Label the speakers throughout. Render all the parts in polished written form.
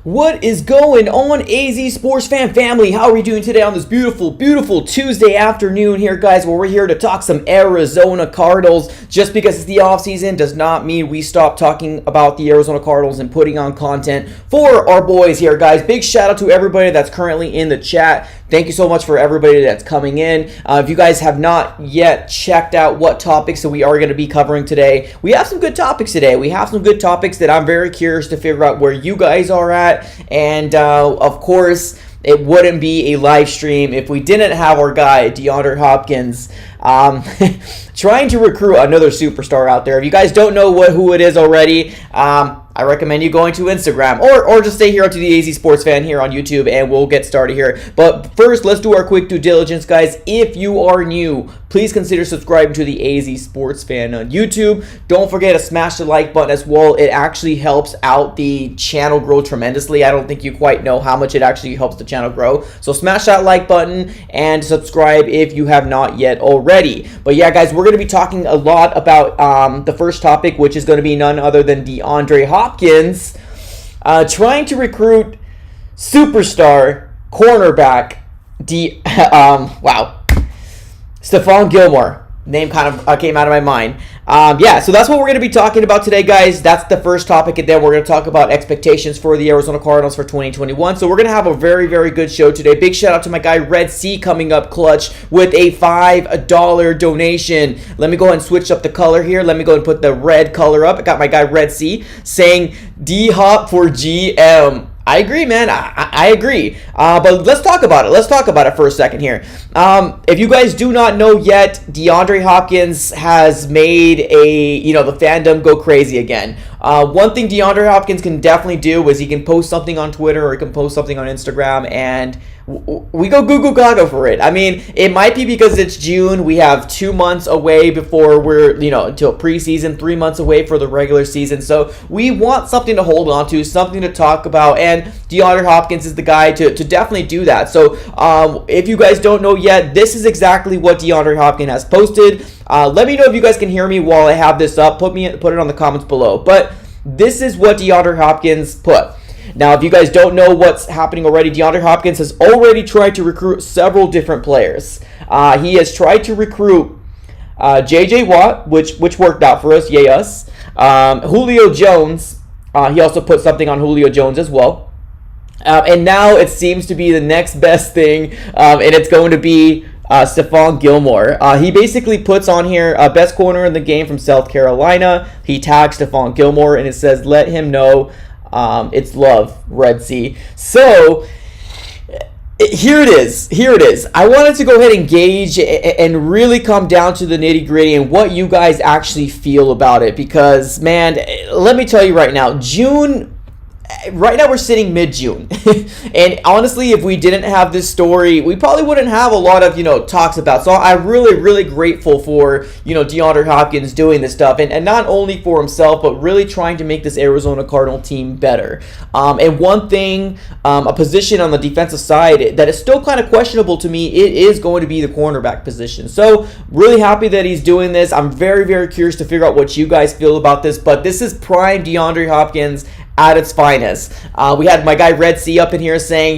Speaker 1: What is going on, AZ Sports Fan family? How are we doing today on this beautiful, beautiful Tuesday afternoon here, guys, where we're here to talk some Arizona Cardinals. Just because it's the offseason does not mean we stop talking about the Arizona Cardinals and putting on content for our boys here, guys. Big shout out to everybody that's currently in the chat. Thank you so much for everybody that's coming in. If you guys have not yet checked out what topics that we are going to be covering today, we have some good topics today. We have some good topics that I'm very curious to figure out where you guys are at. And of course, it wouldn't be a live stream if we didn't have our guy, Deandre Hopkins, trying to recruit another superstar out there. If you guys don't know who it is already, I recommend you going to Instagram or just stay here up to the AZ Sports Fan here on YouTube and we'll get started here. But first, let's do our quick due diligence, guys. If you are new, please consider subscribing to the AZ Sports Fan on YouTube. Don't forget to smash the like button as well. It actually helps out the channel grow tremendously. I don't think you quite know how much it actually helps the channel grow. So smash that like button and subscribe if you have not yet already. But yeah, guys, we're going to be talking a lot about the first topic, which is going to be none other than Deandre Hopkins trying to recruit superstar cornerback Stephon Gilmore. Name kind of came out of my mind. Yeah, so that's what we're going to be talking about today, guys. That's the first topic, and then we're going to talk about expectations for the Arizona Cardinals for 2021. So we're going to have a very, very good show today. Big shout out to my guy Red C coming up clutch with a $5 donation. Let me go ahead and switch up the color here. Let me go ahead and put the red color up. I got my guy Red C saying D-Hop for GM. I agree, man. I agree. But let's talk about it. Let's talk about it for a second here. If you guys do not know yet, Deandre Hopkins has made the fandom go crazy again. One thing Deandre Hopkins can definitely do is he can post something on Twitter or he can post something on Instagram and we go goo goo gaga for it. I mean, it might be because it's June. We have 2 months away before we're, until preseason, 3 months away for the regular season. So we want something to hold on to, something to talk about. And Deandre Hopkins is the guy to definitely do that. So if you guys don't know yet, this is exactly what Deandre Hopkins has posted. Let me know if you guys can hear me while I have this up. Put it on the comments below. But this is what Deandre Hopkins put. Now, if you guys don't know what's happening already, Deandre Hopkins has already tried to recruit several different players. He has tried to recruit J.J. Watt, which worked out for us, yay us. Julio Jones, he also put something on Julio Jones as well. And now it seems to be the next best thing, and it's going to be Stephon Gilmore. He basically puts on here best corner in the game from South Carolina. He tags Stephon Gilmore, and it says, let him know it's love, Red Sea. So here it is. I wanted to go ahead and gauge and really come down to the nitty gritty and what you guys actually feel about it. Because, man, let me tell you right now, right now we're sitting mid-June. And honestly, if we didn't have this story, we probably wouldn't have a lot of, talks about. So I'm really, really grateful for, Deandre Hopkins doing this stuff. And not only for himself, but really trying to make this Arizona Cardinal team better. And one thing, a position on the defensive side that is still kind of questionable to me, it is going to be the cornerback position. So really happy that he's doing this. I'm very, very curious to figure out what you guys feel about this. But this is prime Deandre Hopkins at its finest. We had my guy Red C up in here saying,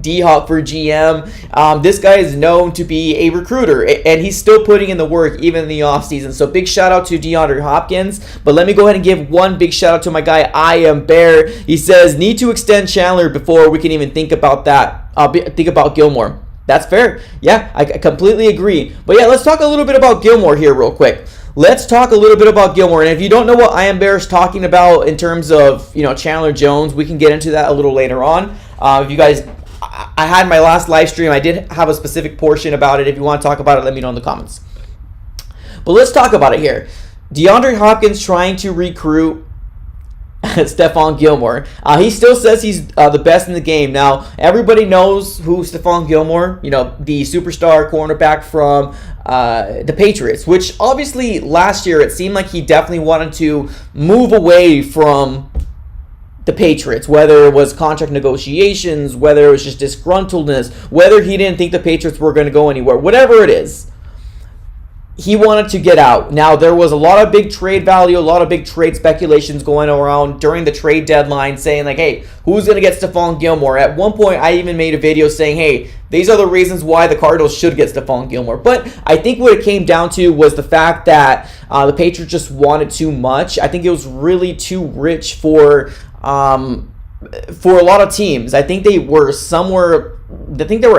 Speaker 1: D-Hop for GM. This guy is known to be a recruiter, and he's still putting in the work even in the offseason. So big shout out to Deandre Hopkins. But let me go ahead and give one big shout out to my guy I Am Bear. He says, need to extend Chandler before we can even think about that. Think about Gilmore. That's fair. Yeah, I completely agree. But yeah, let's talk a little bit about Gilmore here real quick. Let's talk a little bit about Gilmore. And if you don't know what I Am Bear is talking about in terms of, Chandler Jones, we can get into that a little later on. If you guys, I had my last live stream. I did have a specific portion about it. If you want to talk about it, let me know in the comments. But let's talk about it here. Deandre Hopkins trying to recruit Stephon Gilmore. He still says he's the best in the game. Now, everybody knows who Stephon Gilmore, the superstar cornerback from the Patriots, which obviously last year it seemed like he definitely wanted to move away from the Patriots, whether it was contract negotiations, whether it was just disgruntledness, whether he didn't think the Patriots were going to go anywhere, whatever it is. he wanted to get out. Now, there was a lot of big trade value, a lot of big trade speculations going around during the trade deadline saying, like, hey, who's going to get Stephon Gilmore? At one point, I even made a video saying, hey, these are the reasons why the Cardinals should get Stephon Gilmore. But I think what it came down to was the fact that the Patriots just wanted too much. I think it was really too rich for a lot of teams. I think they were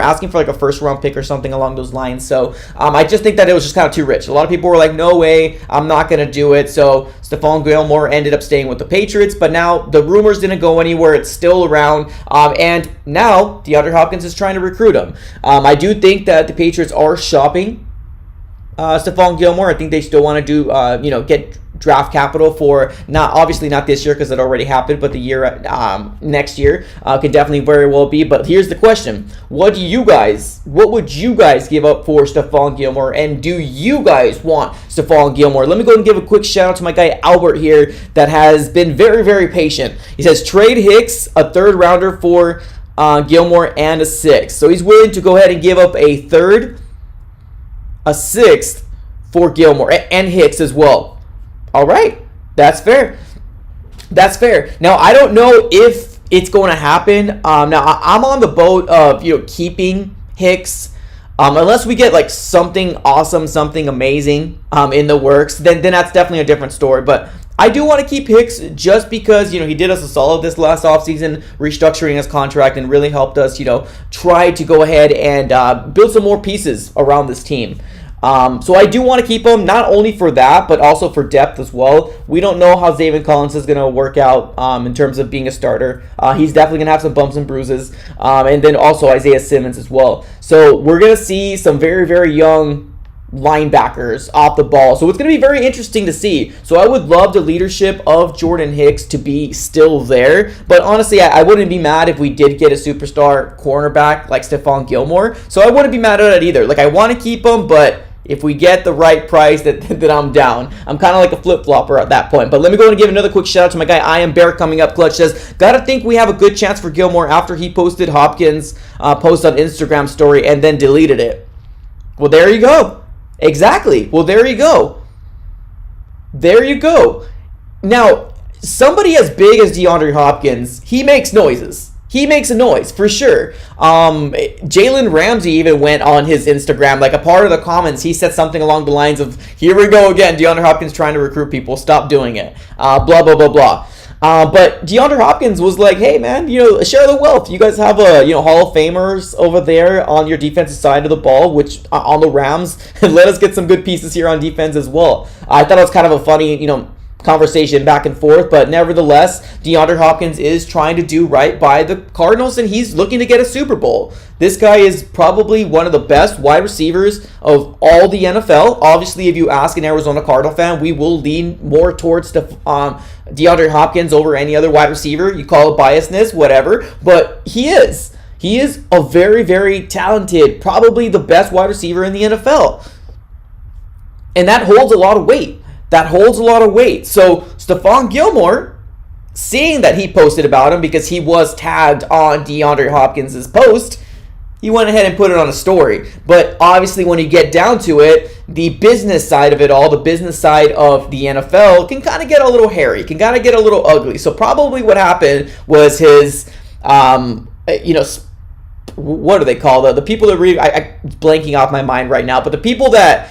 Speaker 1: asking for like a first round pick or something along those lines. So I just think that it was just kind of too rich. A lot of people were like, no way, I'm not going to do it. So Stephon Gilmore ended up staying with the Patriots, but now the rumors didn't go anywhere. It's still around. And now DeAndre Hopkins is trying to recruit him. I do think that the Patriots are shopping Stephon Gilmore. I think they still want to do, get draft capital for obviously not this year because it already happened, but the year next year could definitely very well be. But here's the question: what would you guys give up for Stephon Gilmore, and do you guys want Stephon Gilmore? Let me go ahead and give a quick shout out to my guy Albert here that has been very, very patient. He says trade Hicks, a third rounder for Gilmore, and a sixth. So he's willing to go ahead and give up a third, a sixth for Gilmore and Hicks as well. All right, that's fair. That's fair. Now, I don't know if it's going to happen. Now, I'm on the boat of keeping Hicks. Unless we get like something awesome, something amazing in the works, then that's definitely a different story. But I do want to keep Hicks just because, he did us a solid this last offseason, restructuring his contract and really helped us, try to go ahead and build some more pieces around this team. So I do want to keep him, not only for that, but also for depth as well. We don't know how Zaven Collins is going to work out in terms of being a starter. He's definitely going to have some bumps and bruises. And then also Isaiah Simmons as well. So we're going to see some very, very young linebackers off the ball. So it's going to be very interesting to see. So I would love the leadership of Jordan Hicks to be still there. But honestly, I wouldn't be mad if we did get a superstar cornerback like Stephon Gilmore. So I wouldn't be mad at it either. Like, I want to keep him, but if we get the right price, that I'm down. I'm kind of like a flip-flopper at that point. But let me go and give another quick shout out to my guy I Am Bear coming up. Clutch says, gotta think we have a good chance for Gilmore after he posted Hopkins' post on Instagram story and then deleted it. Well, there you go. Exactly. Well, there you go. There you go. Now, somebody as big as DeAndre Hopkins, he makes noises. He makes a noise, for sure. Jalen Ramsey even went on his Instagram, like a part of the comments, he said something along the lines of, here we go again, DeAndre Hopkins trying to recruit people, stop doing it, blah, blah, blah, blah. But DeAndre Hopkins was like, hey, man, share the wealth. You guys have Hall of Famers over there on your defensive side of the ball, which on the Rams, let us get some good pieces here on defense as well. I thought it was kind of a funny, conversation back and forth, but nevertheless, DeAndre Hopkins is trying to do right by the Cardinals, and he's looking to get a Super Bowl. This guy is probably one of the best wide receivers of all the NFL. Obviously, if you ask an Arizona Cardinal fan, we will lean more towards DeAndre Hopkins over any other wide receiver. You call it biasness, whatever, but he is. He is a very, very talented, probably the best wide receiver in the NFL. And that holds a lot of weight. So Stephon Gilmore, seeing that he posted about him because he was tagged on DeAndre Hopkins' post, he went ahead and put it on a story. But obviously when you get down to it, the business side of it all, the business side of the NFL can kind of get a little hairy, can kind of get a little ugly. So probably what happened was his, what do they call the people that read, I'm blanking off my mind right now, but the people that,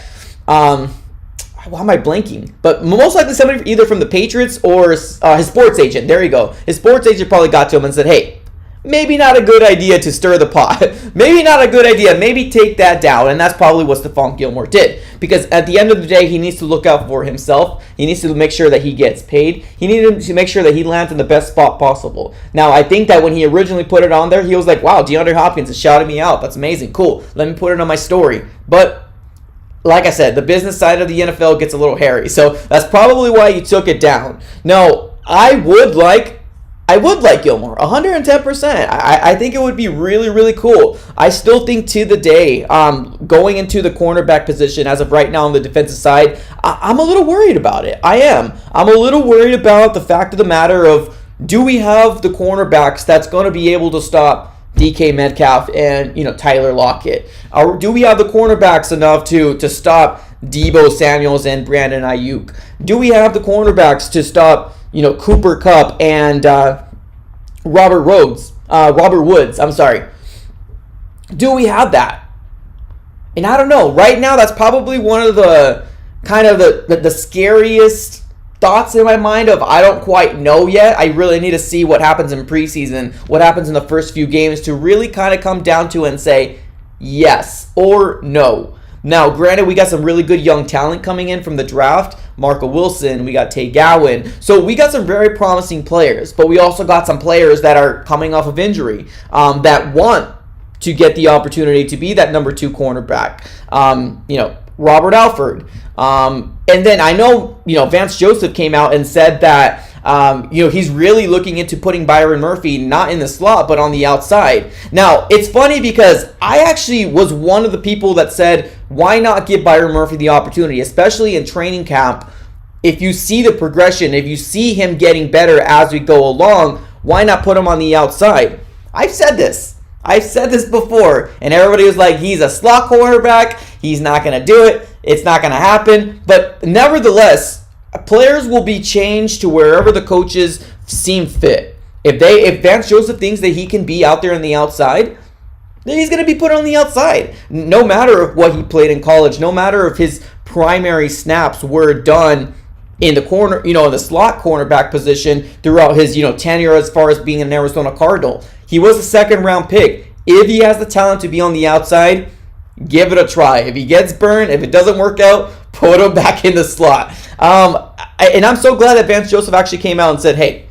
Speaker 1: why am I blanking? But most likely somebody either from the Patriots or his sports agent. There you go. His sports agent probably got to him and said, hey, maybe not a good idea to stir the pot. Maybe not a good idea. Maybe take that down. And that's probably what Stephon Gilmore did. Because at the end of the day, he needs to look out for himself. He needs to make sure that he gets paid. He needs to make sure that he lands in the best spot possible. Now, I think that when he originally put it on there, he was like, wow, DeAndre Hopkins is shouting me out. That's amazing. Cool. Let me put it on my story. But like I said, the business side of the NFL gets a little hairy. So that's probably why you took it down. No, I would like Gilmore, 110%. I think it would be really, really cool. I still think to the day, going into the cornerback position as of right now on the defensive side, I'm a little worried about it. I am. I'm a little worried about the fact of the matter of, do we have the cornerbacks that's going to be able to stop DK Metcalf and Tyler Lockett? Or do we have the cornerbacks enough to stop Deebo Samuels and Brandon Ayuk? Do we have the cornerbacks to stop, Cooper Kupp and Robert Woods? I'm sorry. Do we have that? And I don't know. Right now, that's probably one of the kind of the scariest thoughts in my mind of I don't quite know yet. I really need to see what happens in preseason, what happens in the first few games to really kind of come down to and say yes or no. Now, granted, we got some really good young talent coming in from the draft. Marco Wilson, we got Tay Gowan. So we got some very promising players, but we also got some players that are coming off of injury that want to get the opportunity to be that number 2 cornerback. Robert Alford. And then I know, Vance Joseph came out and said that, he's really looking into putting Byron Murphy not in the slot, but on the outside. Now, it's funny because I actually was one of the people that said, why not give Byron Murphy the opportunity, especially in training camp? If you see the progression, if you see him getting better as we go along, why not put him on the outside? I've said this before, and everybody was like, he's a slot cornerback, he's not going to do it, it's not going to happen. But nevertheless, players will be changed to wherever the coaches seem fit. If Vance Joseph thinks that he can be out there on the outside, then he's going to be put on the outside. No matter what he played in college, no matter if his primary snaps were done in the corner, in the slot cornerback position throughout his, tenure as far as being an Arizona Cardinal. He was a second-round pick. If he has the talent to be on the outside, give it a try. If he gets burned, if it doesn't work out, put him back in the slot. And I'm so glad that Vance Joseph actually came out and said, hey,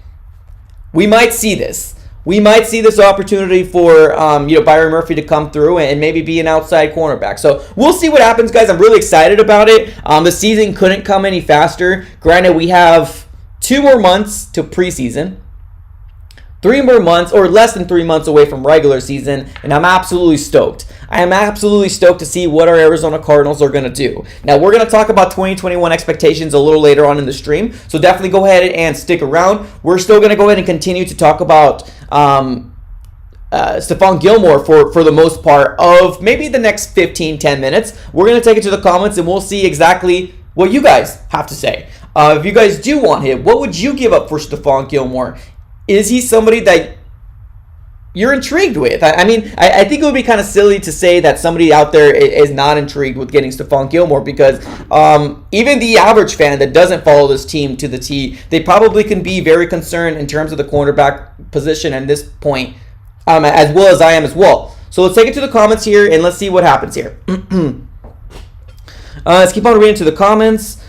Speaker 1: we might see this. We might see this opportunity for Byron Murphy to come through and maybe be an outside cornerback. So we'll see what happens, guys. I'm really excited about it. The season couldn't come any faster. Granted, we have 2 more months to preseason. 3 more months or less than 3 months away from regular season, and I'm absolutely stoked. I am absolutely stoked to see what our Arizona Cardinals are going to do. Now, we're going to talk about 2021 expectations a little later on in the stream, so definitely go ahead and stick around. We're still going to go ahead and continue to talk about Stephon Gilmore for the most part of maybe the next 10 minutes. We're going to take it to the comments, and we'll see exactly what you guys have to say. If you guys do want him, what would you give up for Stephon Gilmore? Is he somebody that you're intrigued with? I think it would be kind of silly to say that somebody out there is not intrigued with getting Stephon Gilmore because even the average fan that doesn't follow this team to the T, they probably can be very concerned in terms of the cornerback position at this point, as well as I am as well. So let's take it to the comments here and let's see what happens here. Let's keep on reading to the comments.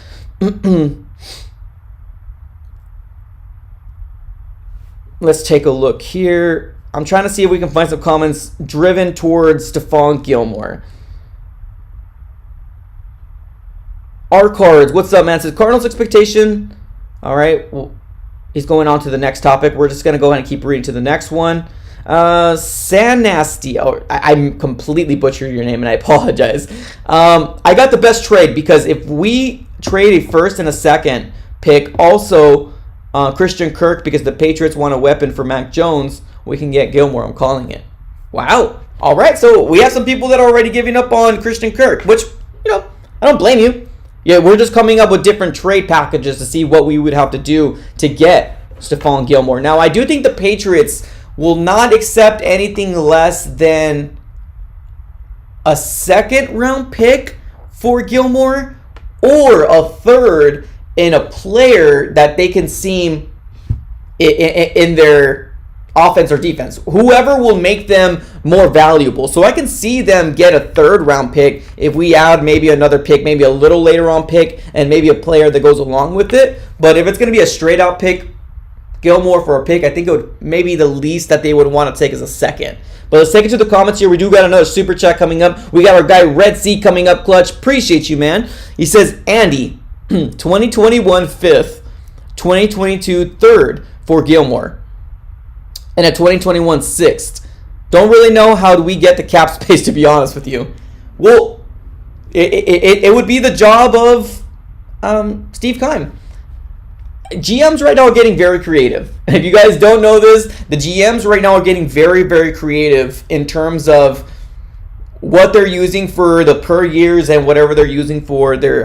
Speaker 1: Let's take a look here. I'm trying to see if we can find some comments driven towards Stephon Gilmore. R Cards, what's up, man? Says Cardinals expectation. All right, well, he's going on to the next topic. We're just gonna go ahead and keep reading to the next one. San Nasty. Oh, I'm completely butchered your name, and I apologize. I got the best trade because if we trade a first and a second pick, also Christian Kirk, because the Patriots want a weapon for Mac Jones, we can get Gilmore. I'm calling it. Wow. All right, so we have some people that are already giving up on Christian Kirk, which, I don't blame you. Yeah, we're just coming up with different trade packages to see what we would have to do to get Stephon Gilmore. Now, I do think the Patriots will not accept anything less than a second-round pick for Gilmore or a third in a player that they can seem in their offense or defense. Whoever will make them more valuable. So I can see them get a third-round pick if we add maybe another pick, maybe a little later on pick, and maybe a player that goes along with it. But if it's going to be a straight-out pick, Gilmore for a pick, I think it would maybe the least that they would want to take is a second. But let's take it to the comments here. We do got another super chat coming up. We got our guy Red Sea coming up, Clutch. Appreciate you, man. He says, Andy, 2021 fifth, 2022 third for Gilmore, and a 2021 sixth. Don't really know how do we get the cap space, to be honest with you. Well, it would be the job of Steve Keim. GMs right now are getting very creative. If you guys don't know this, the GMs right now are getting very, very creative in terms of what they're using for the per years and whatever they're using for their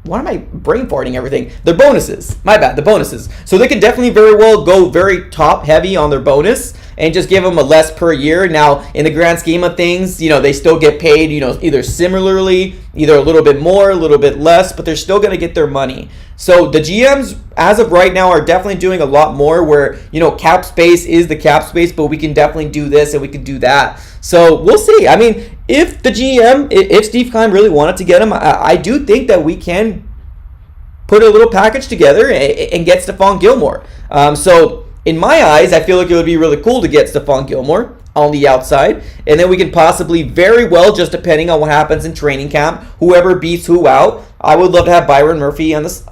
Speaker 1: why am I brain farting everything? Their bonuses. My bad, the bonuses. So they could definitely very well go very top heavy on their bonus and just give them a less per year. Now, in the grand scheme of things, you know, they still get paid, you know, either similarly, either a little bit more, a little bit less, but they're still going to get their money. So the GMs, as of right now, are definitely doing a lot more where, you know, cap space is the cap space, but we can definitely do this and we can do that. So we'll see. I mean, if the GM, if Steve Keim really wanted to get him, I do think that we can put a little package together and get Stephon Gilmore. So in my eyes, I feel like it would be really cool to get Stephon Gilmore on the outside, and then we can possibly very well, just depending on what happens in training camp, whoever beats who out. I would love to have Byron Murphy on this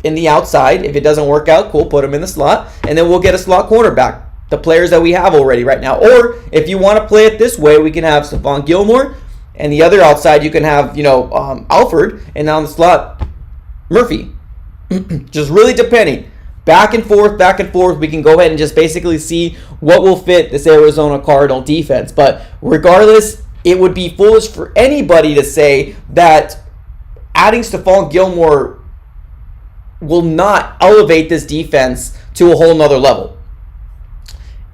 Speaker 1: in the outside. If it doesn't work out, cool, put him in the slot, and then we'll get a slot cornerback, the players that we have already right now. Or if you want to play it this way, we can have Stephon Gilmore, and the other outside you can have, you know, Alford, and on the slot, Murphy. Just really depending. Back and forth. We can go ahead and just basically see what will fit this Arizona Cardinal defense. But regardless, it would be foolish for anybody to say that adding Stephon Gilmore will not elevate this defense to a whole nother level.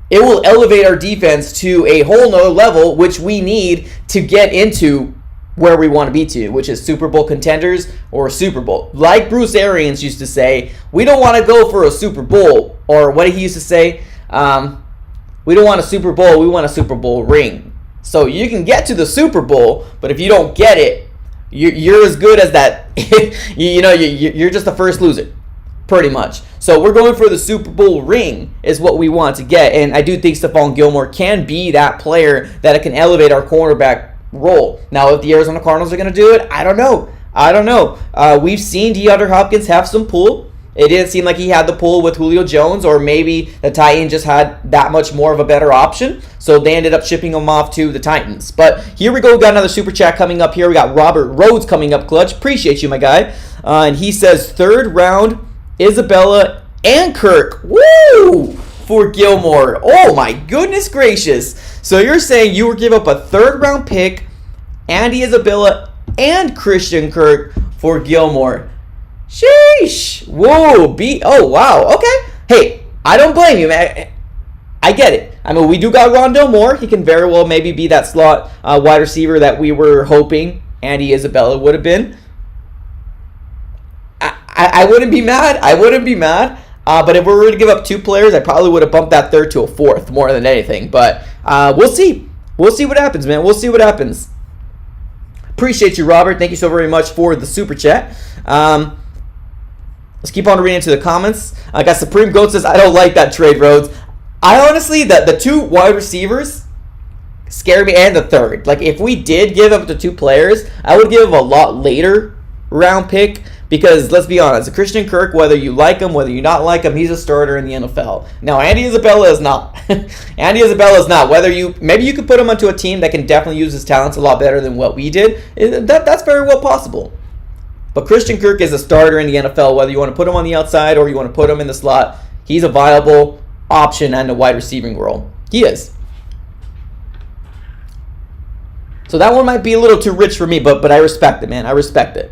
Speaker 1: It will elevate our defense to a whole nother level, which we need to get into where we want to be to, which is Super Bowl contenders or a Super Bowl. Like Bruce Arians used to say, we don't want to go for a Super Bowl, or what he used to say, we don't want a Super Bowl, we want a Super Bowl ring. So you can get to the Super Bowl, but if you don't get it, you're as good as that. You're just the first loser, pretty much. So we're going for the Super Bowl ring is what we want to get, and I do think Stephon Gilmore can be that player that can elevate our cornerback role. Now, if the Arizona Cardinals are going to do it, I don't know. We've seen Deandre Hopkins have some pull. It didn't seem like he had the pull with Julio Jones, or maybe the Titans just had that much more of a better option, so they ended up shipping him off to the Titans. But here we go. We got another super chat coming up here. We got Robert Rhodes coming up clutch. Appreciate you, my guy. And he says, 3rd round, Isabella and Kirk. Woo! For Gilmore. Oh my goodness gracious. So you're saying you would give up a 3rd round pick, Andy Isabella and Christian Kirk for Gilmore. Sheesh. Whoa. Oh wow. Okay. Hey, I don't blame you, man. I get it. I mean, we do got Rondell Moore. He can very well maybe be that slot wide receiver that we were hoping Andy Isabella would have been. I wouldn't be mad. But if we were to give up 2 players, I probably would have bumped that 3rd to a 4th more than anything. But we'll see. We'll see what happens, man. We'll see what happens. Appreciate you, Robert. Thank you so very much for the super chat. Let's keep on reading into the comments. I got Supreme Goat says, I don't like that trade, Rhodes. I honestly, the 2 wide receivers scare me, and the 3rd. Like, if we did give up the 2 players, I would give a lot later round pick. Because, let's be honest, Christian Kirk, whether you like him, whether you not like him, he's a starter in the NFL. Now, Andy Isabella is not. Andy Isabella is not. Maybe you could put him onto a team that can definitely use his talents a lot better than what we did. That's very well possible. But Christian Kirk is a starter in the NFL, whether you want to put him on the outside or you want to put him in the slot. He's a viable option in the wide receiving role. He is. So that one might be a little too rich for me, but I respect it, man. I respect it.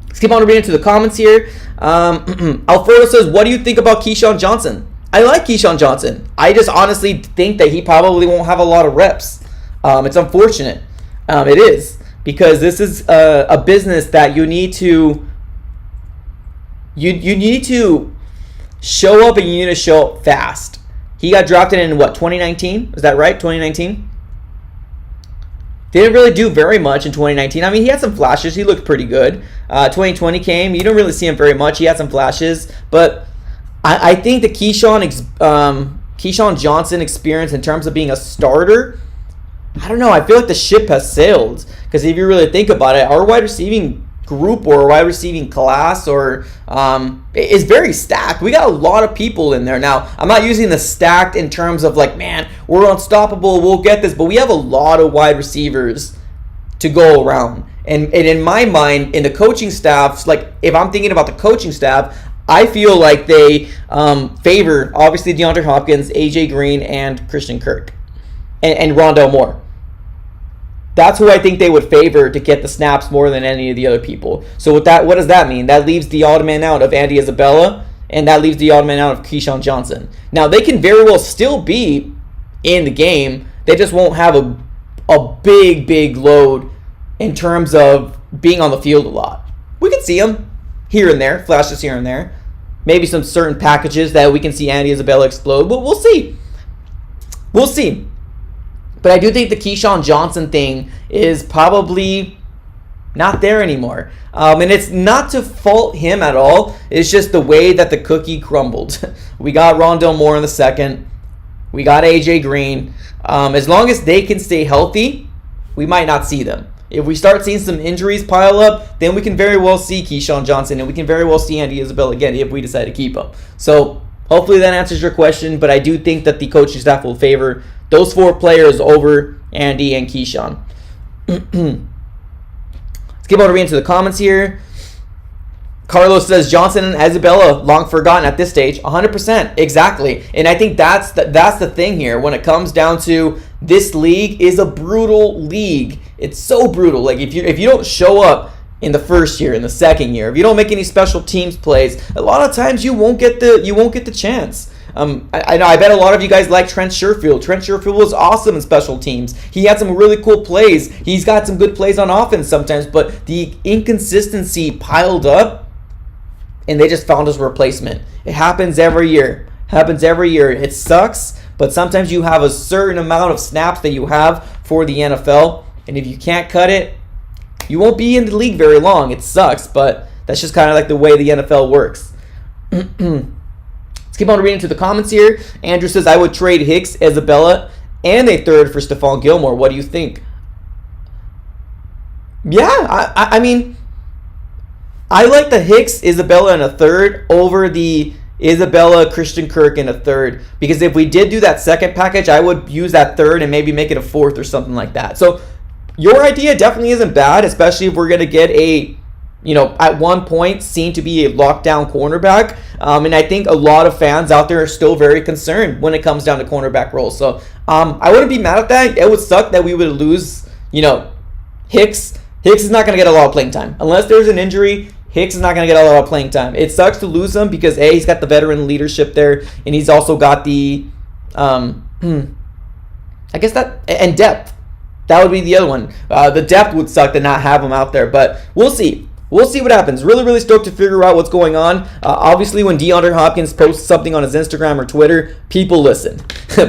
Speaker 1: Let's keep on reading into the comments here. Alfredo says, what do you think about Keyshawn Johnson? I like Keyshawn Johnson. I just honestly think that he probably won't have a lot of reps. It's unfortunate. It is. Because this is a business that you need to show up, and you need to show up fast. He got drafted in, 2019? Is that right? 2019? Didn't really do very much in 2019. I mean, he had some flashes. He looked pretty good. 2020 came. You don't really see him very much. He had some flashes. But I think the Keyshawn Johnson experience in terms of being a starter, I don't know. I feel like the ship has sailed. Because if you really think about it, our wide receiving group or wide receiving class is very stacked. We got a lot of people in there. Now, I'm not using the stacked in terms of like, man, we're unstoppable, we'll get this, but we have a lot of wide receivers to go around. And in my mind, in the coaching staffs, like if I'm thinking about the coaching staff, I feel like they favor, obviously, DeAndre Hopkins, AJ Green, and Christian Kirk, and Rondale Moore. That's who I think they would favor to get the snaps more than any of the other people. So with that, what does that mean? That leaves the odd man out of Andy Isabella, and that leaves the odd man out of Keyshawn Johnson. Now, they can very well still be in the game. They just won't have a big load in terms of being on the field a lot. We can see them here and there, flashes here and there. Maybe some certain packages that we can see Andy Isabella explode, but we'll see. We'll see. But I do think the Keyshawn Johnson thing is probably not there anymore. And it's not to fault him at all. It's just the way that the cookie crumbled. We got Rondale Moore in the second. We got AJ Green. As long as they can stay healthy, we might not see them. If we start seeing some injuries pile up, then we can very well see Keyshawn Johnson, and we can very well see Andy Isabella again if we decide to keep him. So hopefully that answers your question, but I do think that the coaching staff will favor those 4 players over Andy and Keyshawn. Let's get over into the comments here. Carlos says Johnson and Isabella long forgotten at this stage. 100%, exactly. And I think that's the thing here. When it comes down to this league is a brutal league. It's so brutal. Like if you don't show up in the first year, in the second year, if you don't make any special teams plays, a lot of times you won't get the chance. I know. I bet a lot of you guys like Trent Sherfield. Trent Sherfield was awesome in special teams. He had some really cool plays. He's got some good plays on offense sometimes, but the inconsistency piled up, and they just found his replacement. It happens every year. It sucks, but sometimes you have a certain amount of snaps that you have for the NFL, and if you can't cut it, you won't be in the league very long. It sucks, but that's just kind of like the way the NFL works. Let's keep on reading to the comments here. Andrew says, I would trade Hicks, Isabella, and a third for Stephon Gilmore. What do you think? Yeah, I mean, I like the Hicks, Isabella, and a third over the Isabella, Christian Kirk, and a third. Because if we did do that second package, I would use that third and maybe make it a fourth or something like that. So your idea definitely isn't bad, especially if we're going to get a, at one point seen to be a lockdown cornerback. And I think a lot of fans out there are still very concerned when it comes down to cornerback roles. So I wouldn't be mad at that. It would suck that we would lose, Hicks. Hicks is not going to get a lot of playing time. Unless there's an injury, Hicks is not going to get a lot of playing time. It sucks to lose him because, A, he's got the veteran leadership there, and he's also got the, and depth. That would be the other one. The depth would suck to not have him out there, but we'll see. We'll see what happens. Really, really stoked to figure out what's going on. Obviously, when Deandre Hopkins posts something on his Instagram or Twitter, people listen.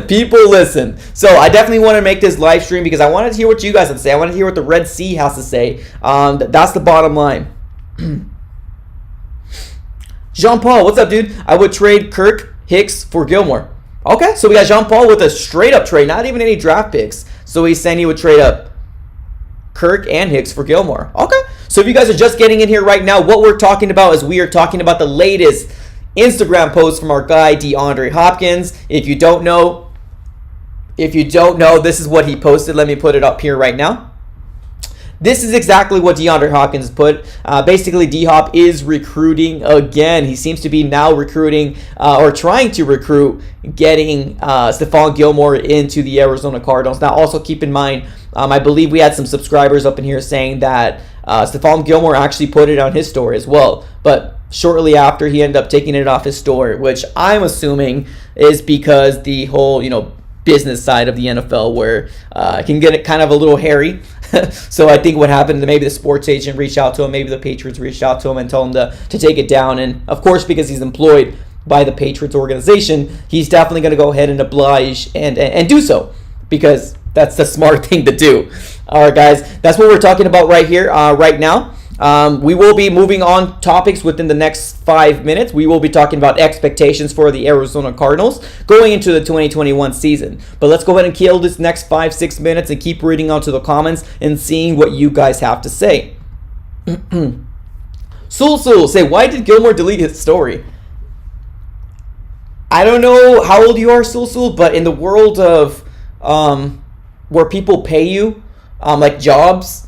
Speaker 1: People listen. So I definitely want to make this live stream because I wanted to hear what you guys have to say. I want to hear what the Red Sea has to say. That's the bottom line. Jean-Paul, what's up, dude? I would trade Kirk, Hicks for Gilmore. Okay, so we got Jean-Paul with a straight-up trade, not even any draft picks. So he's saying he would trade up Kirk and Hicks for Gilmore. Okay, so if you guys are just getting in here right now, what we're talking about is we are talking about the latest Instagram post from our guy, DeAndre Hopkins. If you don't know, this is what he posted. Let me put it up here right now. This is exactly what DeAndre Hopkins put. Basically, D-Hop is recruiting again. He seems to be now recruiting or trying to recruit, getting Stephon Gilmore into the Arizona Cardinals. Now, also keep in mind, I believe we had some subscribers up in here saying that Stephon Gilmore actually put it on his story as well. But shortly after, he ended up taking it off his story, which I'm assuming is because the whole, business side of the NFL where it can get kind of a little hairy. So I think what happened, maybe the sports agent reached out to him, maybe the Patriots reached out to him and told him to take it down. And of course, because he's employed by the Patriots organization, he's definitely going to go ahead and oblige and do so because that's the smart thing to do. All right, guys, that's what we're talking about right here, right now. We will be moving on topics within the next 5 minutes. We will be talking about expectations for the Arizona Cardinals going into the 2021 season. But let's go ahead and kill this next 5-6 minutes and keep reading onto the comments and seeing what you guys have to say. Sul say, why did Gilmore delete his story? I don't know how old you are, Sul, but in the world of where people pay you, like jobs,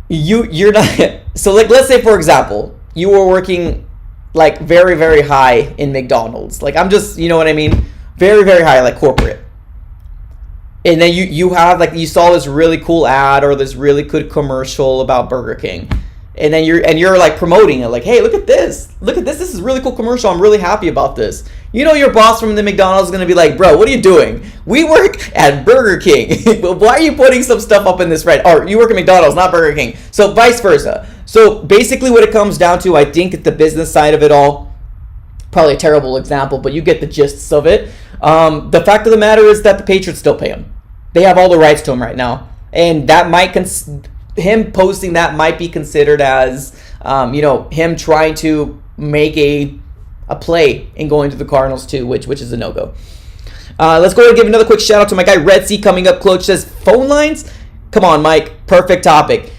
Speaker 1: you're not. So like, let's say for example, you were working like very, very high in McDonald's. Like I'm just, you know what I mean? Very, very high, like corporate. And then you have like you saw this really cool ad or this really good commercial about Burger King. And then you're like promoting it, like, hey, look at this. This is a really cool commercial. I'm really happy about this. You know your boss from the McDonald's is gonna be like, bro, what are you doing? We work at Burger King. Why are you putting some stuff up in this red? Or you work at McDonald's, not Burger King. So vice versa. So basically what it comes down to, I think it's the business side of it all. Probably a terrible example, but you get the gist of it. The fact of the matter is that the Patriots still pay him. They have all the rights to him right now. And that might him posting that might be considered as him trying to make a play in going to the Cardinals too, which is a no-go. Let's go ahead and give another quick shout out to my guy Red Sea coming up. Coach says phone lines. Come on, Mike. Perfect topic.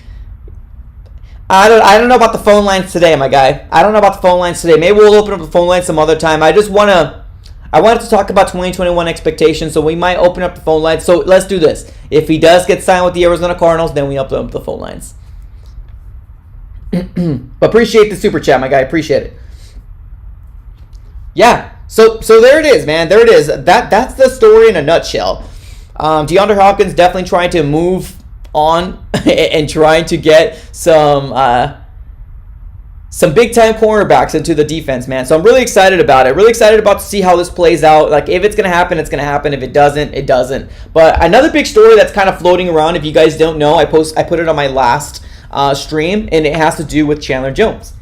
Speaker 1: I don't know about the phone lines today, my guy. I don't know about the phone lines today. Maybe we'll open up the phone lines some other time. I wanted to talk about 2021 expectations, so we might open up the phone lines. So let's do this. If he does get signed with the Arizona Cardinals, then we open up the phone lines. But appreciate the super chat, my guy. Appreciate it. Yeah. So there it is, man. There it is. That's the story in a nutshell. DeAndre Hopkins definitely trying to move on and trying to get some big time cornerbacks into the defense, man. So I'm really excited about it. Really excited about to see how this plays out. Like if it's gonna happen, it's gonna happen. If it doesn't, it doesn't. But another big story that's kind of floating around, if you guys don't know, I put it on my last stream, and it has to do with Chandler Jones.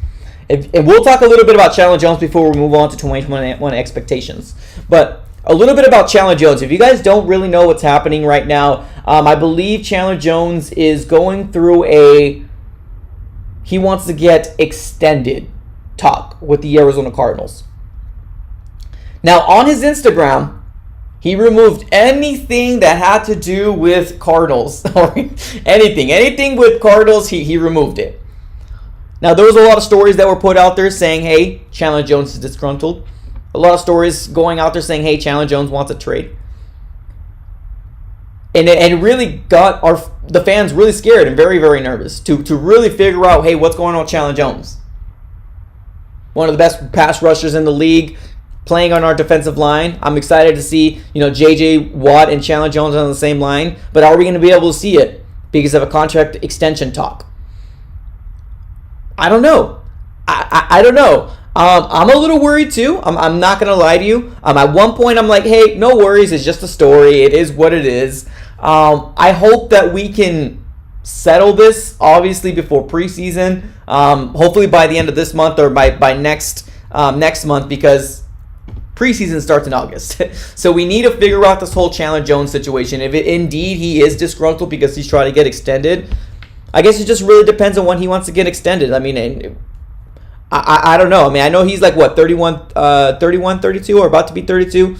Speaker 1: And we'll talk a little bit about Chandler Jones before we move on to 2021 expectations. But a little bit about Chandler Jones. If you guys don't really know what's happening right now, I believe Chandler Jones is going through he wants to get extended talk with the Arizona Cardinals. Now, on his Instagram, he removed anything that had to do with Cardinals or anything with Cardinals. He removed it. Now, there was a lot of stories that were put out there saying, hey, Chandler Jones is disgruntled. A lot of stories going out there saying, hey, Chandler Jones wants a trade. And it really got the fans really scared and very, very nervous to really figure out, hey, what's going on with Chandler Jones? One of the best pass rushers in the league, playing on our defensive line. I'm excited to see, J.J. Watt and Chandler Jones on the same line. But are we going to be able to see it because of a contract extension talk? I don't know. I don't know. I'm a little worried too. I'm not going to lie to you. At one point, I'm like, hey, no worries. It's just a story. It is what it is. I hope that we can settle this, obviously, before preseason. Hopefully by the end of this month or by next month, because preseason starts in August. So we need to figure out this whole Chandler Jones situation. If indeed he is disgruntled because he's trying to get extended, I guess it just really depends on when he wants to get extended. I mean, I don't know. I mean, I know he's like, 31, 32, or about to be 32.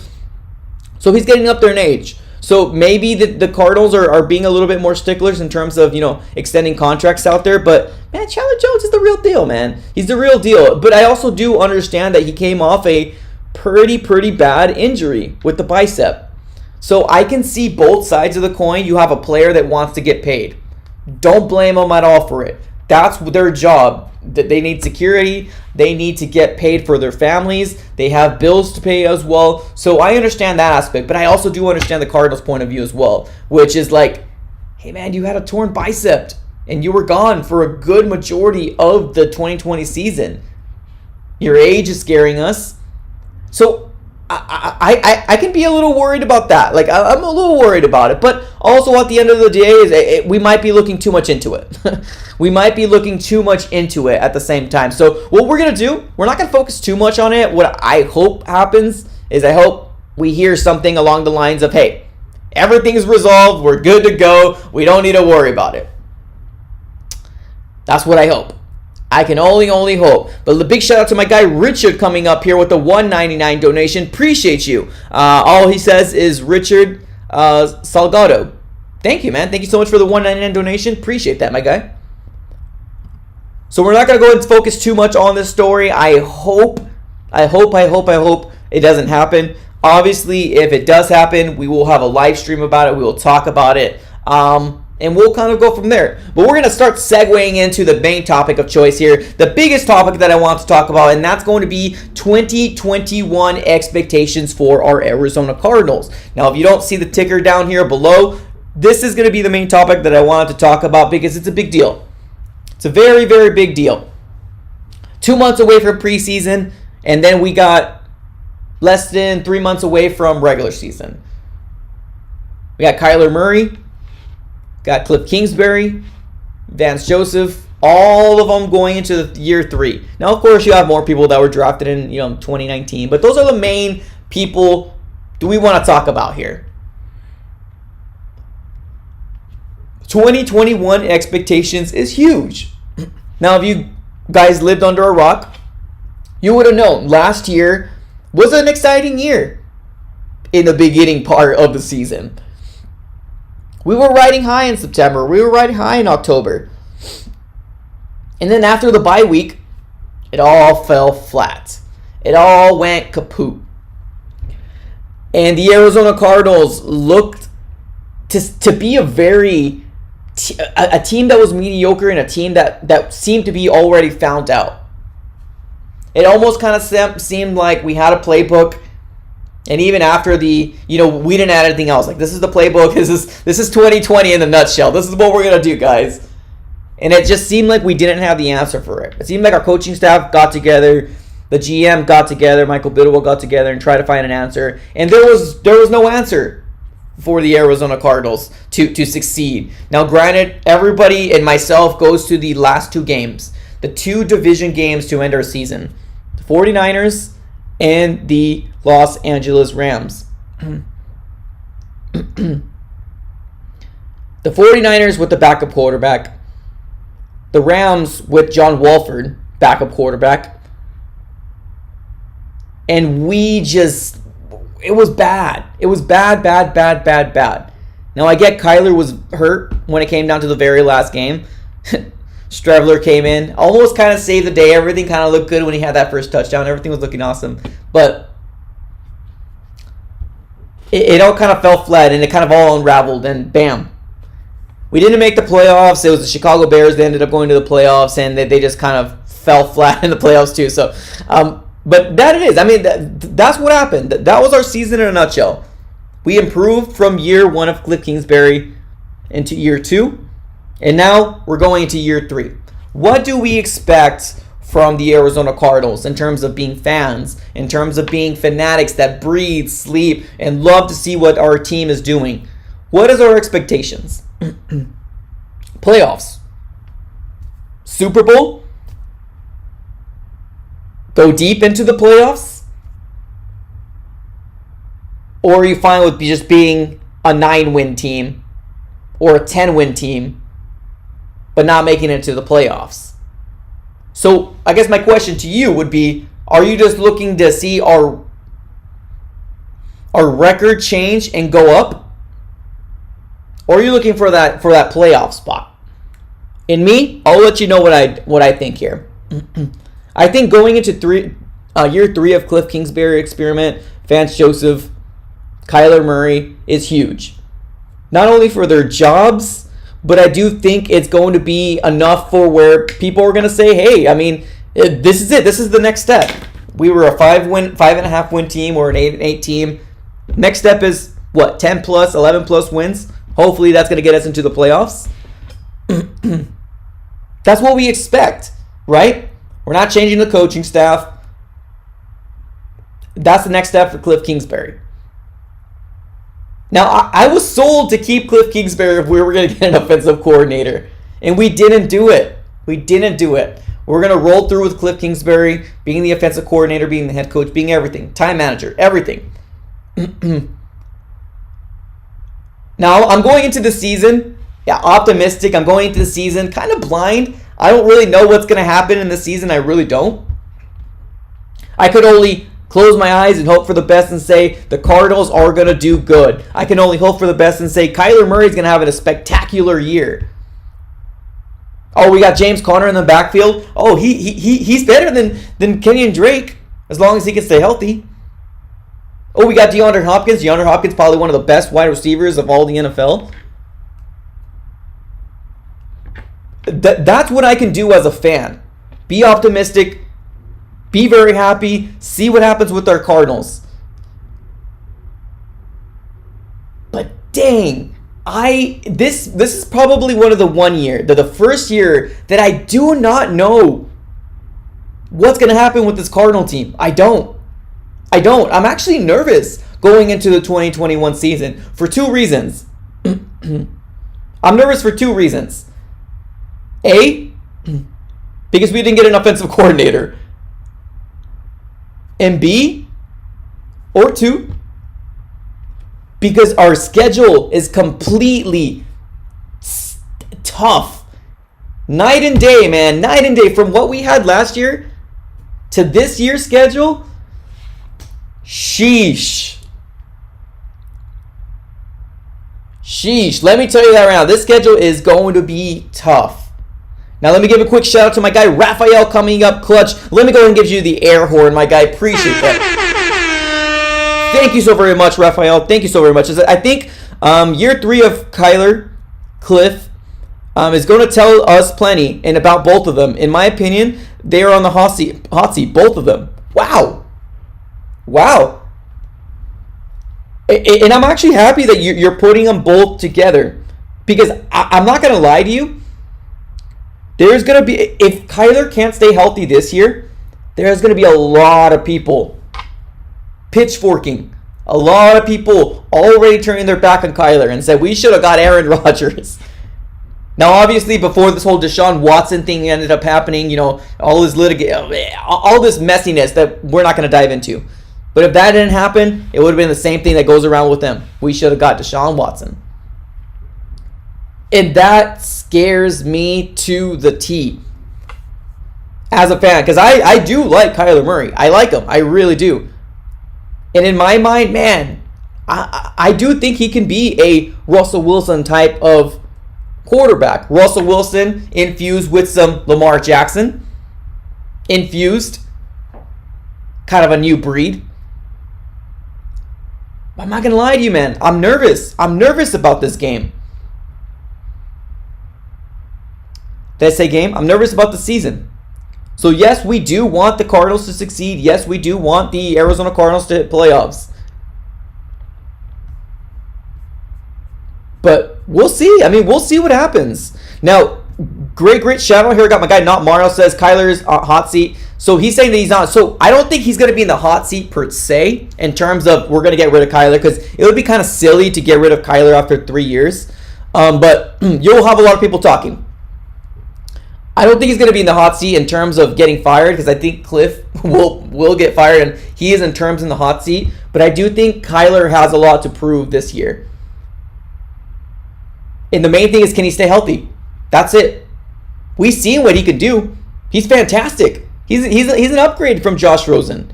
Speaker 1: So he's getting up there in age. So maybe the Cardinals are being a little bit more sticklers in terms of, extending contracts out there. But, man, Chandler Jones is the real deal, man. He's the real deal. But I also do understand that he came off a pretty bad injury with the bicep. So I can see both sides of the coin. You have a player that wants to get paid. Don't blame them at all for it. That's their job. They need security. They need to get paid for their families. They have bills to pay as well. So I understand that aspect, but I also do understand the Cardinals' point of view as well, which is like, hey man, you had a torn bicep and you were gone for a good majority of the 2020 season. Your age is scaring us. So I can be a little worried about that. Like, I'm a little worried about it. But also at the end of the day, we might be looking too much into it. We might be looking too much into it at the same time. So what we're going to do, we're not going to focus too much on it. What I hope happens is I hope we hear something along the lines of, hey, everything is resolved. We're good to go. We don't need to worry about it. That's what I hope. I can only hope. But the big shout out to my guy Richard coming up here with the $1.99 donation. Appreciate you. All he says is Richard Salgado. Thank you, man. Thank you so much for the $1.99 donation. Appreciate that, my guy. So we're not going to go and focus too much on this story. I hope it doesn't happen. Obviously, if it does happen, we will have a live stream about it. We will talk about it. And we'll kind of go from there. But we're going to start segueing into the main topic of choice here. The biggest topic that I want to talk about, and that's going to be 2021 expectations for our Arizona Cardinals. Now, if you don't see the ticker down here below, this is going to be the main topic that I wanted to talk about because it's a big deal. It's a very, very big deal. 2 months away from preseason, and then we got less than 3 months away from regular season. We got Kyler Murray, got Cliff Kingsbury, Vance Joseph, all of them going into year 3. Now, of course, you have more people that were drafted in 2019, but those are the main people do we want to talk about here. 2021 expectations is huge. Now, if you guys lived under a rock, you would have known last year was an exciting year in the beginning part of the season. We were riding high in September. We were riding high in October. And then after the bye week, it all fell flat. It all went kaput. And the Arizona Cardinals looked to be a team that was mediocre and a team that seemed to be already found out. It almost kind of seemed like we had a playbook. And even after we didn't add anything else. Like, this is the playbook. This is 2020 in a nutshell. This is what we're going to do, guys. And it just seemed like we didn't have the answer for it. It seemed like our coaching staff got together. The GM got together. Michael Bidwell got together and tried to find an answer. And there was no answer for the Arizona Cardinals to succeed. Now, granted, everybody and myself goes to the last 2 games. The 2 division games to end our season. The 49ers and the Los Angeles Rams. The 49ers with the backup quarterback. The Rams with John Wolford, backup quarterback. And it was bad. It was bad. Now, I get Kyler was hurt when it came down to the very last game. Strevler came in, almost kind of saved the day. Everything kind of looked good when he had that first touchdown. Everything was looking awesome. But it all kind of fell flat, and it kind of all unraveled, and bam. We didn't make the playoffs. It was the Chicago Bears. They ended up going to the playoffs, and they just kind of fell flat in the playoffs too. So, but that it is. I mean, that's what happened. That was our season in a nutshell. We improved from year 1 of Cliff Kingsbury into year 2. And now we're going into year 3. What do we expect from the Arizona Cardinals in terms of being fans, in terms of being fanatics that breathe, sleep, and love to see what our team is doing? What is our expectations? Playoffs. Super Bowl? Go deep into the playoffs? Or are you fine with just being a 9-win team or a 10-win team, but not making it to the playoffs? So I guess my question to you would be, are you just looking to see our record change and go up? Or are you looking for that playoff spot? In me, I'll let you know what I think here. I think going into year 3 of Cliff Kingsbury experiment, Vance Joseph, Kyler Murray is huge. Not only for their jobs, but I do think it's going to be enough for where people are going to say, hey, I mean, this is it. This is the next step. We were a 5.5 win team or an 8-8 team. Next step is what? 10 plus, 11 plus wins. Hopefully that's going to get us into the playoffs. That's what we expect, right? We're not changing the coaching staff. That's the next step for Cliff Kingsbury. Now, I was sold to keep Cliff Kingsbury if we were going to get an offensive coordinator. And we didn't do it. We're going to roll through with Cliff Kingsbury being the offensive coordinator, being the head coach, being everything. Time manager, everything. Now, I'm going into the season, optimistic. I'm going into the season kind of blind. I don't really know what's going to happen in the season. I really don't. I could only close my eyes and hope for the best and say the Cardinals are going to do good. I can only hope for the best and say Kyler Murray is going to have a spectacular year. Oh, we got James Conner in the backfield. Oh, he's better than Kenyon Drake as long as he can stay healthy. Oh, we got Deandre Hopkins. DeAndre Hopkins probably one of the best wide receivers of all the NFL. That's what I can do as a fan. Be optimistic, be very happy, see what happens with our Cardinals. But dang, this is probably one of the first year that I do not know what's going to happen with this Cardinal team. I don't. I'm actually nervous going into the 2021 season for two reasons. I'm nervous for two reasons. A, because we didn't get an offensive coordinator. And B, or two, because our schedule is completely tough. Night and day, man. Night and day. From what we had last year to this year's schedule, sheesh. Let me tell you that right now. This schedule is going to be tough. Now, let me give a quick shout out to my guy, Raphael, coming up clutch. Let me go ahead and give you the air horn, my guy. Appreciate that. Thank you so very much, Raphael. Thank you so very much. I think year 3 of Kyler, Cliff, is going to tell us plenty and about both of them. In my opinion, they are on the hot seat, both of them. Wow. And I'm actually happy that you're putting them both together, because I'm not going to lie to you. There's going to be, if Kyler can't stay healthy this year, there's going to be a lot of people pitchforking. A lot of people already turning their back on Kyler and said, we should have got Aaron Rodgers. Now, obviously, before this whole Deshaun Watson thing ended up happening, all this all this messiness that we're not going to dive into. But if that didn't happen, it would have been the same thing that goes around with them. We should have got Deshaun Watson. And that scares me to the T as a fan, because I do like Kyler Murray. I like him. I really do. And in my mind, man, I do think he can be a Russell Wilson type of quarterback. Russell Wilson infused with some Lamar Jackson. Infused. Kind of a new breed. I'm not going to lie to you, man. I'm nervous. I'm nervous about this game. Did I say game? I'm nervous about the season. So yes, we do want the Cardinals to succeed. Yes, we do want the Arizona Cardinals to hit playoffs. But we'll see. I mean, we'll see what happens. Now, great shout out here. I got my guy Not Mario says Kyler's hot seat. So he's saying that he's not. So I don't think he's going to be in the hot seat per se in terms of we're going to get rid of Kyler, because it would be kind of silly to get rid of Kyler after 3 years. But you'll have a lot of people talking. I don't think he's going to be in the hot seat in terms of getting fired, because I think Cliff will get fired, and he is in terms in the hot seat. But I do think Kyler has a lot to prove this year. And the main thing is, can he stay healthy? That's it. We've seen what he can do. He's fantastic. He's an upgrade from Josh Rosen.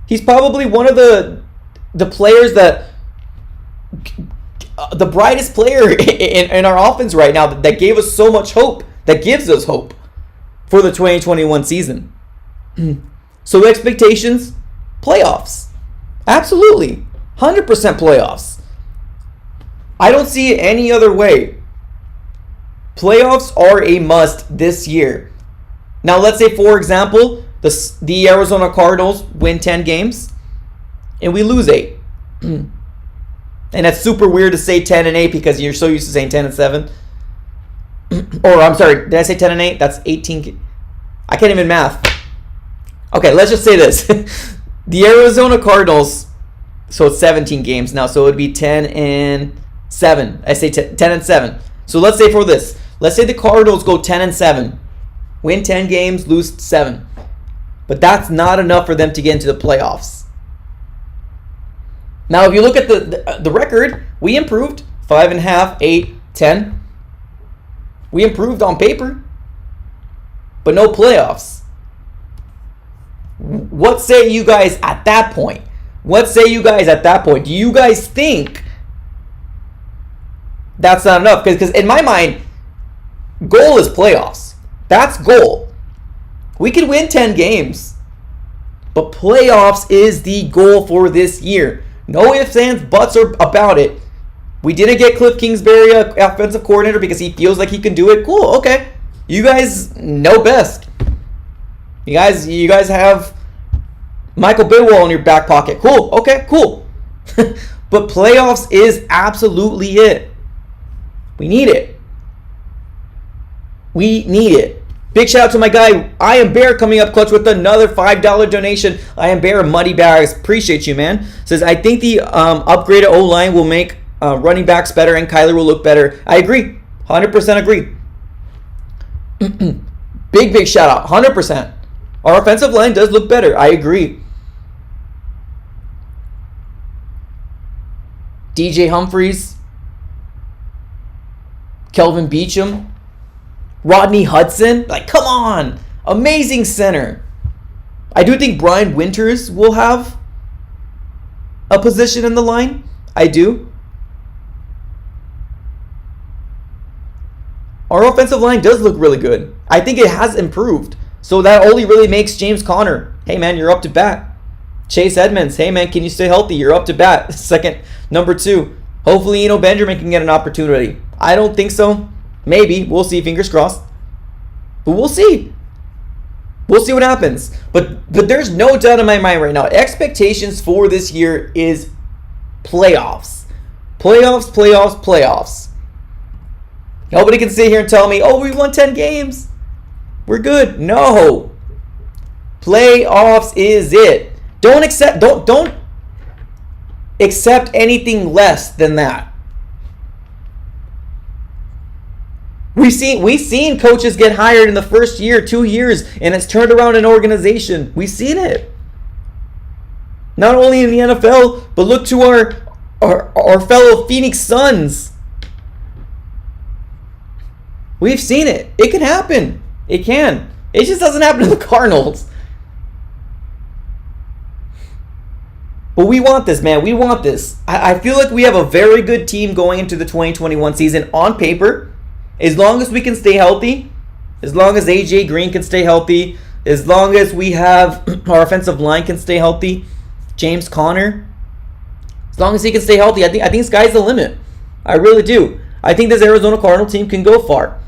Speaker 1: He's probably one of the players that the brightest player in our offense right now that gave us so much hope. That gives us hope for the 2021 season. So expectations, playoffs. Absolutely. 100% playoffs. I don't see it any other way. Playoffs are a must this year. Now let's say, for example, the Arizona Cardinals win 10 games and we lose 8. And that's super weird to say 10-8 because you're so used to saying 10-7. Or, I'm sorry, did I say 10-8? That's 18. I can't even math. Okay, let's just say this. The Arizona Cardinals, so it's 17 games now, so it would be 10-7. I say 10-7. So let's say for this. Let's say the Cardinals go 10-7. Win 10 games, lose 7. But that's not enough for them to get into the playoffs. Now, if you look at the record, we improved 5.5, 8, 10. We improved on paper, but no playoffs. What say you guys at that point? Do you guys think that's not enough? Because in my mind, goal is playoffs. That's goal. We could win 10 games, but playoffs is the goal for this year. No ifs, ands, buts about it. We didn't get Cliff Kingsbury, offensive coordinator, because he feels like he can do it. Cool, okay. You guys know best. You guys have Michael Bidwell in your back pocket. Cool. Okay, cool. But playoffs is absolutely it. We need it. We need it. Big shout out to my guy, I Am Bear, coming up clutch with another $5 donation. I Am Bear, Muddy Bags. Appreciate you, man. Says, I think the upgraded O-line will make running backs better and Kyler will look better. I agree. 100% agree. Big shout out. 100%. Our offensive line does look better. I agree. DJ Humphries. Kelvin Beachum. Rodney Hudson, like, come on. Amazing center. I do think Brian Winters will have a position in the line. I do. Our offensive line does look really good. I think it has improved. So that only really makes James Conner, hey man, you're up to bat. Chase Edmonds, hey man, can you stay healthy? You're up to bat. Second, number 2. Hopefully, Benjamin can get an opportunity. I don't think so. Maybe. We'll see. Fingers crossed. But we'll see. We'll see what happens. But there's no doubt in my mind right now. Expectations for this year is playoffs. Playoffs. Nobody can sit here and tell me, oh, we won 10 games. We're good. No. Playoffs is it. Don't accept anything less than that. We've seen coaches get hired in the first year, 2 years, and it's turned around an organization. We've seen it. Not only in the NFL, but look to our fellow Phoenix Suns. We've seen it. It can happen. It can. It just doesn't happen to the Cardinals. But we want this, man. We want this. I feel like we have a very good team going into the 2021 season on paper. As long as we can stay healthy, as long as AJ Green can stay healthy, as long as we have our offensive line can stay healthy, James Conner, as long as he can stay healthy, I think sky's the limit. I really do. I think this Arizona Cardinal team can go far.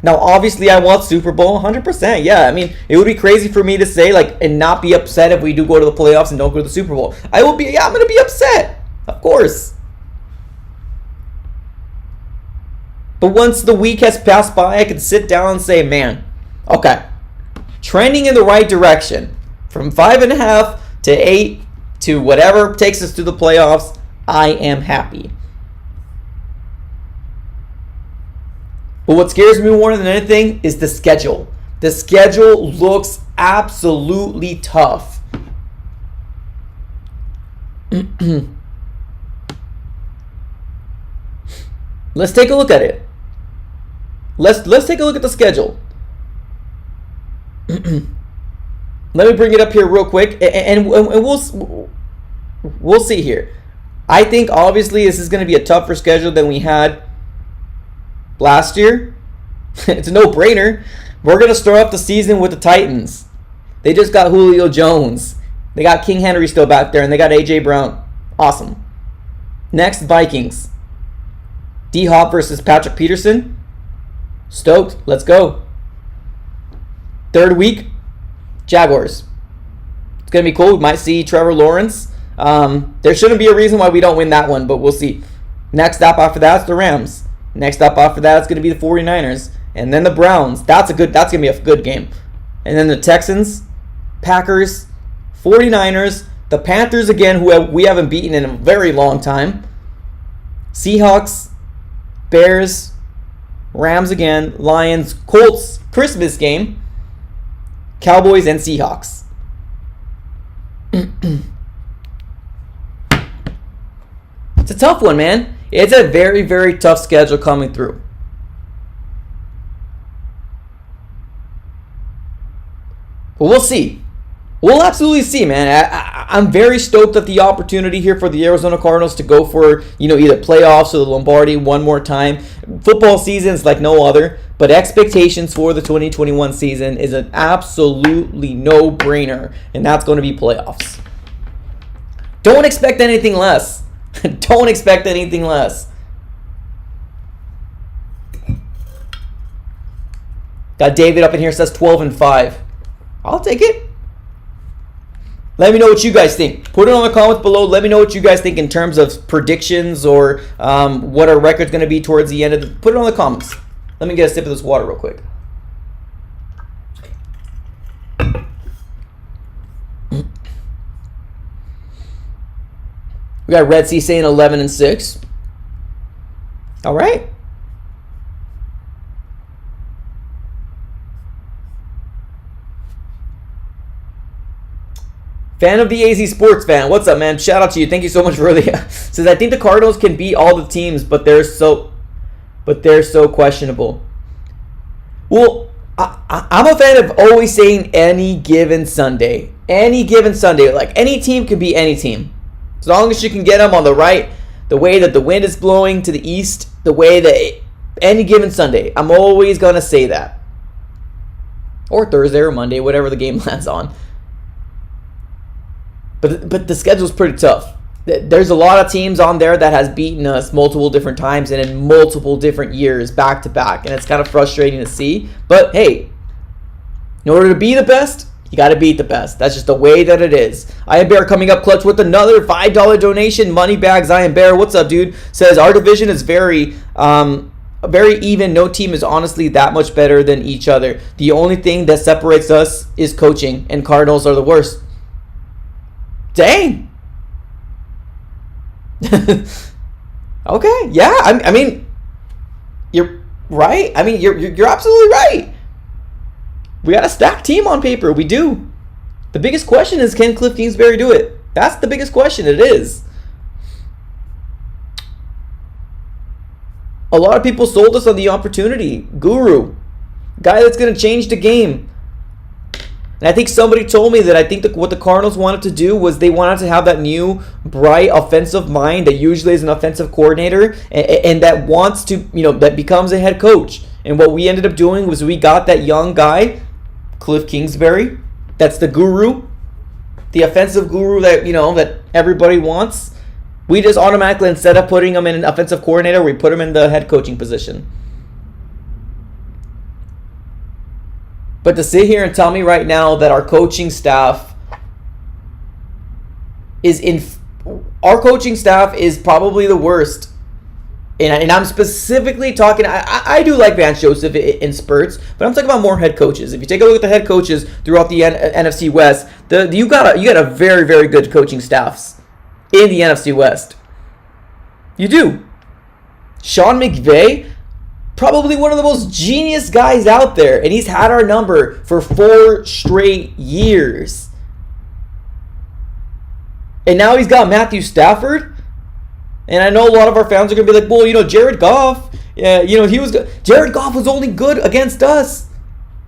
Speaker 1: Now, obviously, I want Super Bowl 100%. Yeah, I mean, it would be crazy for me to say, like, and not be upset if we do go to the playoffs and don't go to the Super Bowl. I'm going to be upset. Of course. But once the week has passed by, I can sit down and say, man, okay, trending in the right direction. From 5.5 to 8 to whatever takes us to the playoffs, I am happy. But what scares me more than anything is the schedule. The schedule looks absolutely tough. Let's take a look at it. Let's take a look at the schedule. Let me bring it up here real quick, and we'll see here. I think obviously this is going to be a tougher schedule than we had last year. It's a no-brainer. We're going to start off the season with the Titans. They just got Julio Jones. They got King Henry still back there, and they got A.J. Brown. Awesome. Next, Vikings. D-Hop versus Patrick Peterson. Stoked. Let's go. Third week, Jaguars. It's going to be cool. We might see Trevor Lawrence. There shouldn't be a reason why we don't win that one, but we'll see. Next up after that is the Rams. Next up after that is going to be the 49ers. And then the Browns. That's going to be a good game. And then the Texans, Packers, 49ers, the Panthers again, who we haven't beaten in a very long time. Seahawks, Bears, Rams again, Lions, Colts, Christmas game, Cowboys, and Seahawks. It's a tough one, man. It's a very, very tough schedule coming through. But we'll see. We'll absolutely see, man. I'm very stoked at the opportunity here for the Arizona Cardinals to go for, either playoffs or the Lombardi one more time. Football season's like no other, but expectations for the 2021 season is an absolutely no-brainer, and that's going to be playoffs. Don't expect anything less. Don't expect anything less. Got David up in here, says 12-5. I'll take it. Let me know what you guys think. Put it on the comments below. Let me know what you guys think in terms of predictions or what our record's going to be towards the end of the... Put it on the comments. Let me get a sip of this water real quick. We got Red Sea saying 11-6. All right. Fan of the AZ Sports fan. What's up, man? Shout out to you. Thank you so much for the... Says, I think the Cardinals can beat all the teams, but they're so questionable. Well, I'm a fan of always saying any given Sunday. Any given Sunday. Like, any team can be any team. As long as you can get them on the right, the way that the wind is blowing to the east, the way that any given Sunday. I'm always going to say that. Or Thursday or Monday, whatever the game lands on. But the schedule's pretty tough. There's a lot of teams on there that has beaten us multiple different times and in multiple different years back to back. And it's kind of frustrating to see. But hey, in order to be the best, you got to beat the best. That's just the way that it is. I Am Bear coming up clutch with another $5 donation. Money bags. I Am Bear. What's up, dude? Says our division is very even. No team is honestly that much better than each other. The only thing that separates us is coaching, and Cardinals are the worst. Dang. Okay. Yeah. I mean, you're right. I mean, you're absolutely right. We got a stacked team on paper. We do. The biggest question is, can Cliff Kingsbury do it? That's the biggest question. It is. A lot of people sold us on the opportunity. Guru. Guy that's going to change the game. And I think somebody told me that I think what the Cardinals wanted to do was they wanted to have that new, bright, offensive mind that usually is an offensive coordinator and that wants to, that becomes a head coach. And what we ended up doing was we got that young guy, Cliff Kingsbury. That's the guru, the offensive guru that, that everybody wants. We just automatically, instead of putting him in an offensive coordinator, we put him in the head coaching position. But to sit here and tell me right now that our coaching staff is probably the worst. And I'm specifically talking, I do like Vance Joseph in spurts, but I'm talking about more head coaches. If you take a look at the head coaches throughout the NFC West, you got a very, very good coaching staffs in the NFC West. You do. Sean McVay, probably one of the most genius guys out there, and he's had our number for 4 straight years. And now he's got Matthew Stafford. And I know a lot of our fans are going to be like, well, Jared Goff, Jared Goff was only good against us.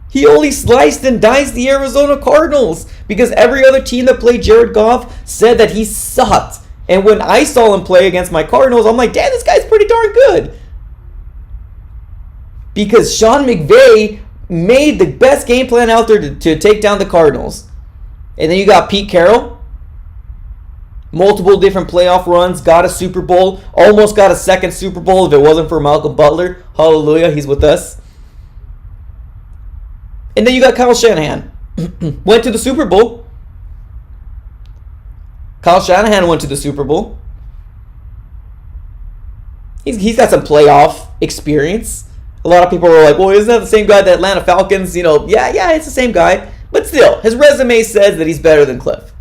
Speaker 1: He only sliced and diced the Arizona Cardinals because every other team that played Jared Goff said that he sucked. And when I saw him play against my Cardinals, I'm like, damn, this guy's pretty darn good. Because Sean McVay made the best game plan out there to take down the Cardinals. And then you got Pete Carroll. Multiple different playoff runs. Got a Super Bowl. Almost got a second Super Bowl if it wasn't for Malcolm Butler. Hallelujah, he's with us. And then you got Kyle Shanahan. Went to the Super Bowl. Kyle Shanahan went to the Super Bowl. He's got some playoff experience. A lot of people were like, well, isn't that the same guy, the Atlanta Falcons? Yeah, it's the same guy. But still, his resume says that he's better than Cliff.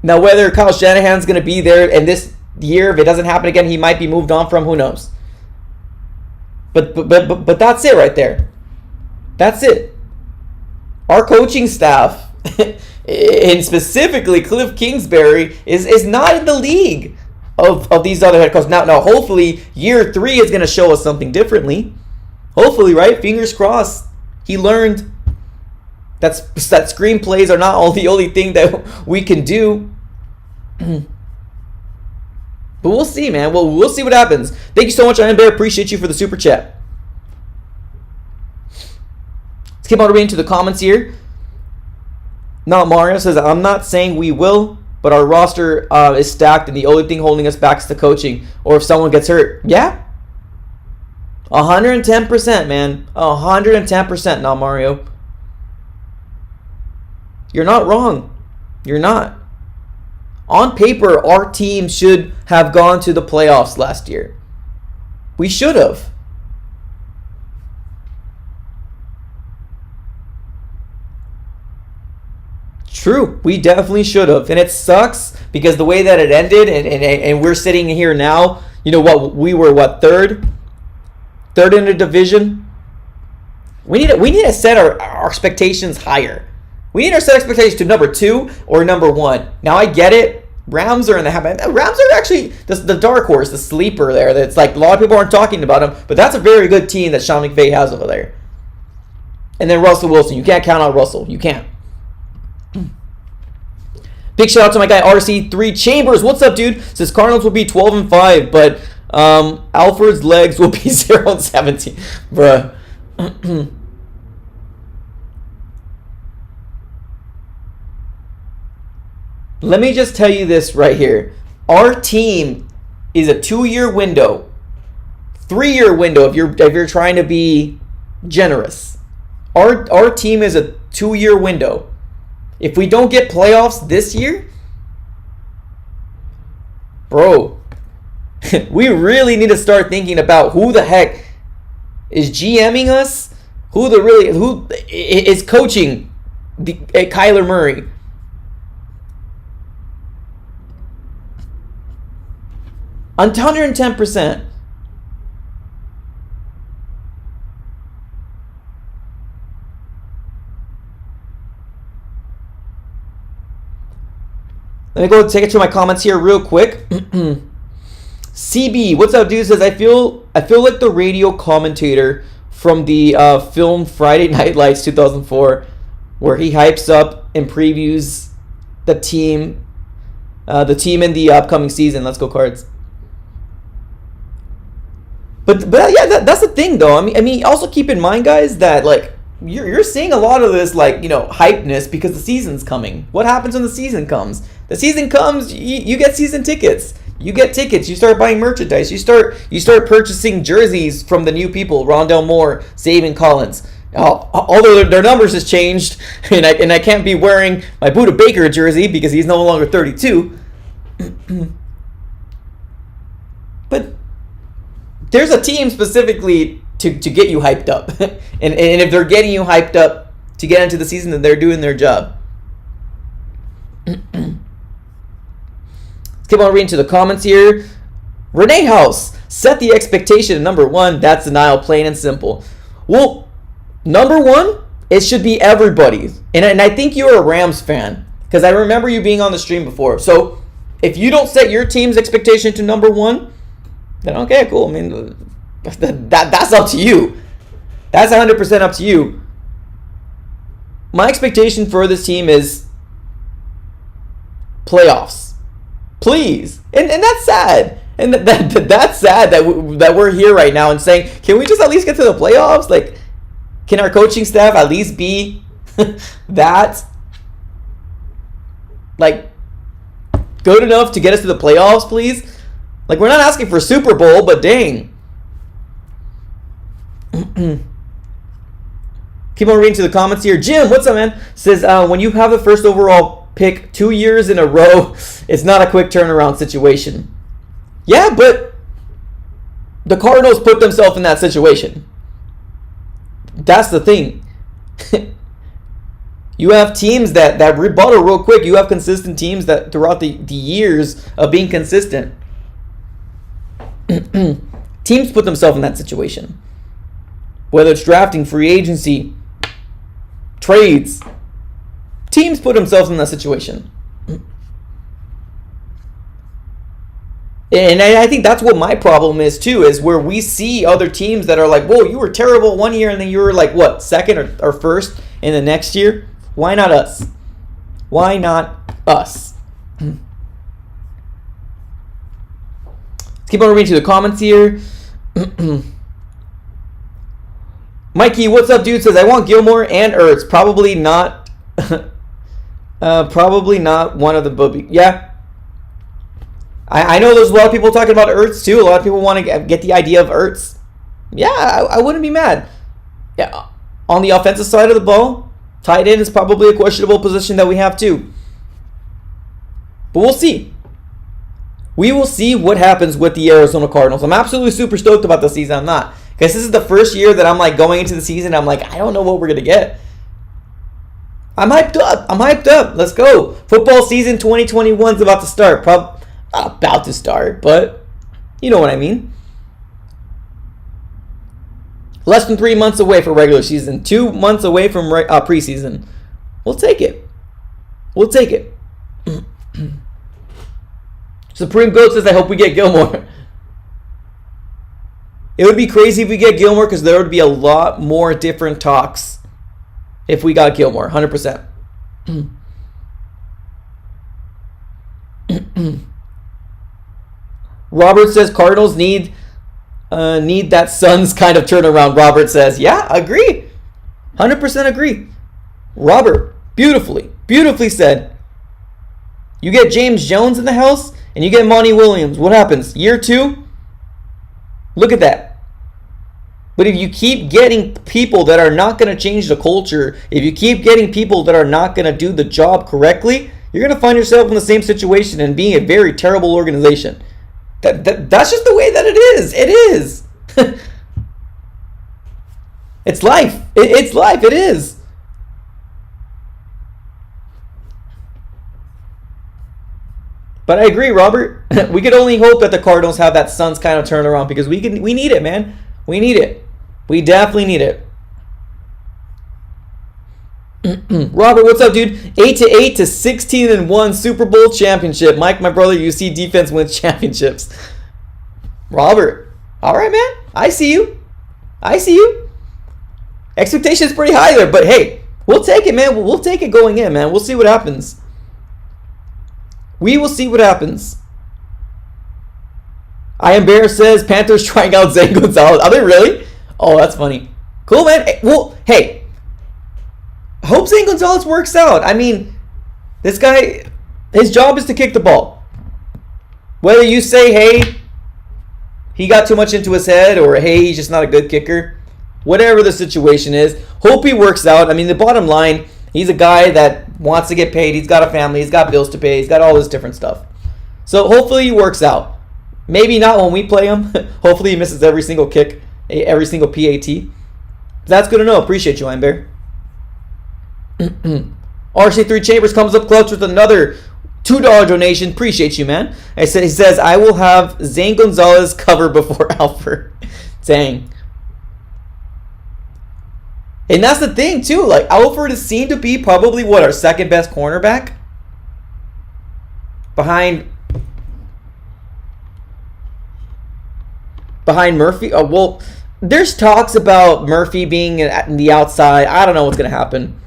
Speaker 1: Now, whether Kyle Shanahan's going to be there in this year, if it doesn't happen again, he might be moved on from, who knows? But that's it right there. That's it. Our coaching staff, and specifically Cliff Kingsbury, is not in the league of these other head coaches. Now, hopefully, year 3 is going to show us something differently. Hopefully, right? Fingers crossed. He learned that screenplays are not all the only thing that we can do. But we'll see, man. We'll see what happens. Thank you so much, Iron Bear. Appreciate you for the super chat. Let's keep on reading to the comments here. Not Mario says, I'm not saying we will, but our roster is stacked, and the only thing holding us back is the coaching, or if someone gets hurt. Yeah. 110%, man. 110%, not Mario. You're not wrong. You're not. On paper, our team should have gone to the playoffs last year. We should have. True, we definitely should have. And it sucks because the way that it ended, and we're sitting here now, you know what, we were what, third? Third in the division? We need to set our expectations higher. We need to set expectations to number 2 or number 1. Now I get it. Rams are in the habit. Rams are actually the dark horse, the sleeper there. That's like a lot of people aren't talking about them, but that's a very good team that Sean McVay has over there. And then Russell Wilson. You can't count on Russell. You can't. Big shout out to my guy RC3 Chambers. What's up, dude? Says Cardinals will be 12-5, but Alfred's legs will be 0-17. Bruh. Let me just tell you this right here. Our team is a 2-year window, 3-year window if you're trying to be generous. Our team is a 2-year window. If we don't get playoffs this year, bro, we really need to start thinking about who the heck is GMing us, who is coaching Kyler Murray. On 110%. Let me go take it to my comments here real quick. CB, what's up, dude? Says I feel like the radio commentator from the film Friday Night Lights 2004, where he hypes up and previews the team in the upcoming season. Let's go Cards. But yeah, that's the thing though. I mean, also keep in mind, guys, that like you're seeing a lot of this like hypeness because the season's coming. What happens when the season comes? The season comes, you get season tickets. You get tickets. You start buying merchandise. You start purchasing jerseys from the new people, Rondell Moore, Zaven Collins. Although their numbers has changed, and I can't be wearing my Buda Baker jersey because he's no longer 32. But there's a team specifically to get you hyped up. and if they're getting you hyped up to get into the season, then they're doing their job. Let's keep on reading to the comments here. Renee House, set the expectation at number 1. That's denial, plain and simple. Well, number 1, it should be everybody. And I think you're a Rams fan because I remember you being on the stream before. So if you don't set your team's expectation to number 1, then okay, cool. I mean, that's up to you. That's 100% up to you. My expectation for this team is playoffs, please. And that's sad. And that's sad that we're here right now and saying, can we just at least get to the playoffs? Like, can our coaching staff at least be that like good enough to get us to the playoffs, please? Like, we're not asking for Super Bowl, but dang. Keep on reading to the comments here. Jim, what's up, man? Says, when you have the first overall pick 2 years in a row, it's not a quick turnaround situation. Yeah, but the Cardinals put themselves in that situation. That's the thing. You have teams that rebuttal real quick. You have consistent teams that throughout the years of being consistent. Teams put themselves in that situation. Whether it's drafting, free agency, trades. Teams put themselves in that situation. And I think that's what my problem is too, is where we see other teams that are like, whoa, you were terrible one year and then you were like, what, second or first in the next year? Why not us? Why not us? Let's keep on reading to the comments here. Mikey, what's up, dude? Says, I want Gilmore and Ertz. Probably not. Probably not one of the booby. Yeah. I know there's a lot of people talking about Ertz too. A lot of people want to get the idea of Ertz. Yeah, I wouldn't be mad. Yeah, on the offensive side of the ball, tight end is probably a questionable position that we have too. But we'll see. We will see what happens with the Arizona Cardinals. I'm absolutely super stoked about the season. I'm not. Because this is the first year that I'm like going into the season, I'm like, I don't know what we're going to get. I'm hyped up. Let's go. Football season 2021 is about to start. Not about to start, but you know what I mean. Less than 3 months away for regular season. 2 months away from preseason. We'll take it. Supreme Goat says, I hope we get Gilmore. It would be crazy if we get Gilmore because there would be a lot more different talks if we got Gilmore. 100%. Robert says Cardinals need that Suns kind of turnaround. Robert says, yeah, agree. 100% agree. Robert, beautifully said. You get James Jones in the house and you get Monty Williams. What happens? Year 2? Look at that. But if you keep getting people that are not going to change the culture, if you keep getting people that are not going to do the job correctly, you're going to find yourself in the same situation and being a very terrible organization. That's just the way that it is. It is. It's life. It's life. It is. But I agree, Robert. We could only hope that the Cardinals have that Suns kind of turnaround because we need it, man. We need it. We definitely need it. Robert, what's up, dude? 8-8 to 16-1 Super Bowl championship. Mike, my brother, you see defense wins championships. Robert, all right, man. I see you. Expectations pretty high there, but hey, we'll take it, man. We'll take it going in, man. We'll see what happens. We will see what happens. I Am Bear says Panthers trying out Zane Gonzalez. Are they really? Oh, that's funny. Cool, man. Well, hey, hope Zane Gonzalez works out. I mean, this guy, his job is to kick the ball. Whether you say, hey, he got too much into his head, or hey, he's just not a good kicker, whatever the situation is, hope he works out. I mean, the bottom line, he's a guy that wants to get paid. He's got a family. He's got bills to pay. He's got all this different stuff. So hopefully he works out. Maybe not when we play him. Hopefully he misses every single kick, every single PAT. That's good to know. Appreciate you, Bear. RC3 Chambers comes up clutch with another $2 donation. Appreciate you, man. He says, I will have Zane Gonzalez cover before Alfred. Dang. And that's the thing, too. Like, Alfred is seen to be probably, our second best cornerback? Behind Murphy? Oh, well, there's talks about Murphy being in the outside. I don't know what's going to happen.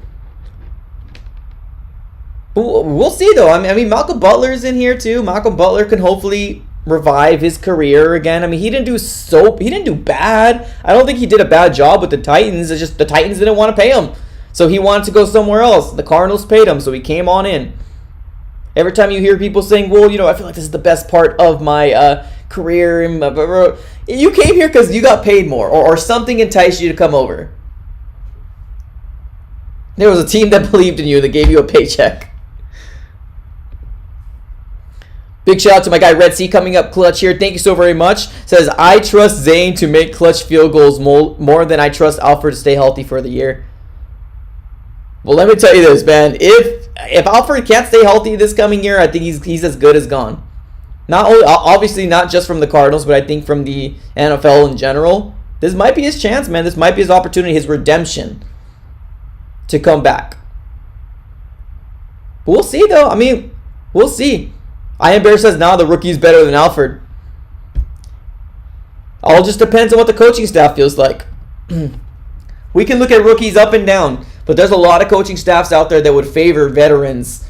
Speaker 1: But we'll see, though. I mean, Malcolm Butler's in here, too. Malcolm Butler can hopefully revive his career again. I mean, he didn't do bad. I don't think he did a bad job with the Titans. It's just the Titans didn't want to pay him. So he wanted to go somewhere else. The Cardinals paid him, so he came on in. Every time you hear people saying, well, I feel like this is the best part of my career. You came here because you got paid more or something enticed you to come over. There was a team that believed in you that gave you a paycheck. Big shout out to my guy Red Sea coming up clutch here. Thank you so very much. Says, I trust Zane to make clutch field goals more than I trust Alfred to stay healthy for the year. Well, let me tell you this, man. If Alfred can't stay healthy this coming year, I think he's as good as gone. Not only, obviously not just from the Cardinals, but I think from the NFL in general. This might be his chance, man. This might be his opportunity, his redemption to come back. But we'll see, though. I mean, we'll see. I Am Bear says, now the rookie's better than Alfred. All just depends on what the coaching staff feels like. We can look at rookies up and down, but there's a lot of coaching staffs out there that would favor veterans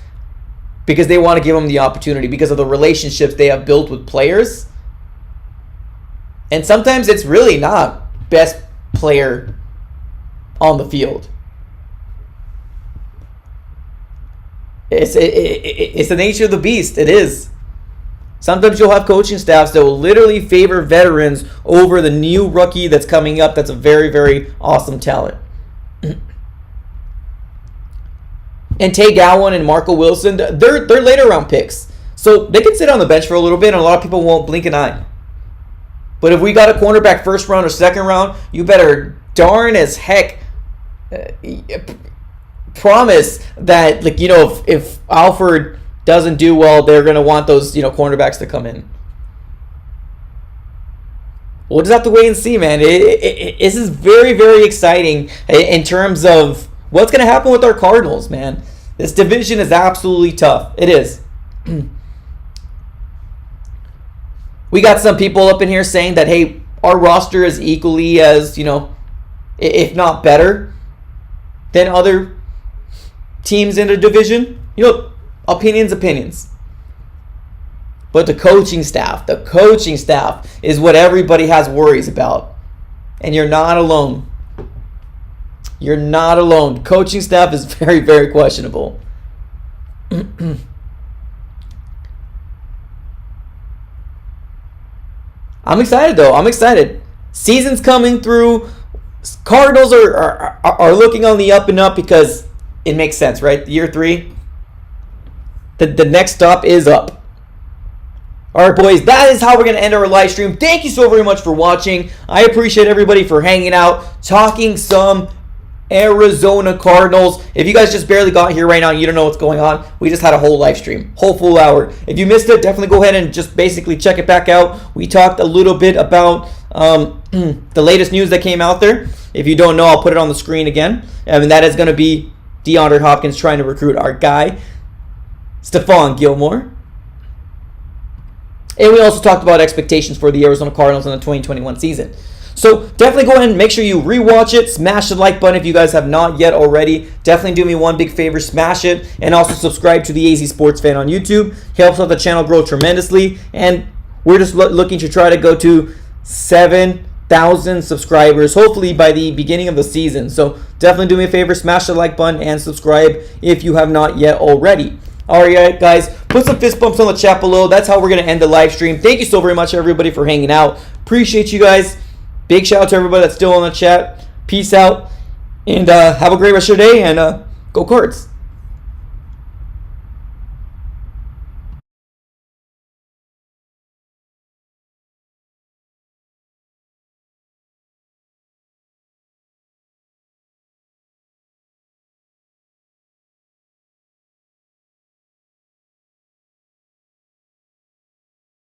Speaker 1: because they want to give them the opportunity because of the relationships they have built with players. And sometimes it's really not best player on the field. It's the nature of the beast. It is. Sometimes you'll have coaching staffs that will literally favor veterans over the new rookie that's coming up that's a very, very awesome talent. And Tay Gowan and Marco Wilson, they're later round picks. So they can sit on the bench for a little bit and a lot of people won't blink an eye. But if we got a cornerback first round or second round, you better darn as heck promise that, like, you know, if Alford doesn't do well, they're going to want those, you know, cornerbacks to come in. We'll just have to wait and see, man. This is very, very exciting in terms of what's going to happen with our Cardinals, man. This division is absolutely tough. It is. We got some people up in here saying that, hey, our roster is equally as, you know, if not better than other teams in the division. You know, opinions. But the coaching staff is what everybody has worries about. And you're not alone. You're not alone. Coaching staff is very, very questionable. I'm excited, though. I'm excited. Season's coming through. Cardinals are looking on the up and up because it makes sense, right? Year 3. The next stop is up. All right, boys, that is how we're going to end our live stream. Thank you so very much for watching. I appreciate everybody for hanging out, talking some Arizona Cardinals. If you guys just barely got here right now and you don't know what's going on, we just had a whole live stream, whole full hour. If you missed it, definitely go ahead and just basically check it back out. We talked a little bit about the latest news that came out there. If you don't know, I'll put it on the screen again. And that is going to be Deandre Hopkins trying to recruit our guy, Stephon Gilmore. And we also talked about expectations for the Arizona Cardinals in the 2021 season. So definitely go ahead and make sure you rewatch it. Smash the like button if you guys have not yet already. Definitely do me one big favor, smash it. And also subscribe to the AZ Sports Fan on YouTube. Helps out the channel grow tremendously. And we're just looking to try to go to 7,000 subscribers, hopefully by the beginning of the season. So definitely do me a favor, smash the like button and subscribe if you have not yet already. All right, guys, put some fist bumps on the chat below. That's how we're going to end the live stream. Thank you so very much, everybody, for hanging out. Appreciate you guys. Big shout out to everybody that's still on the chat. Peace out. And have a great rest of your day. And go Cards.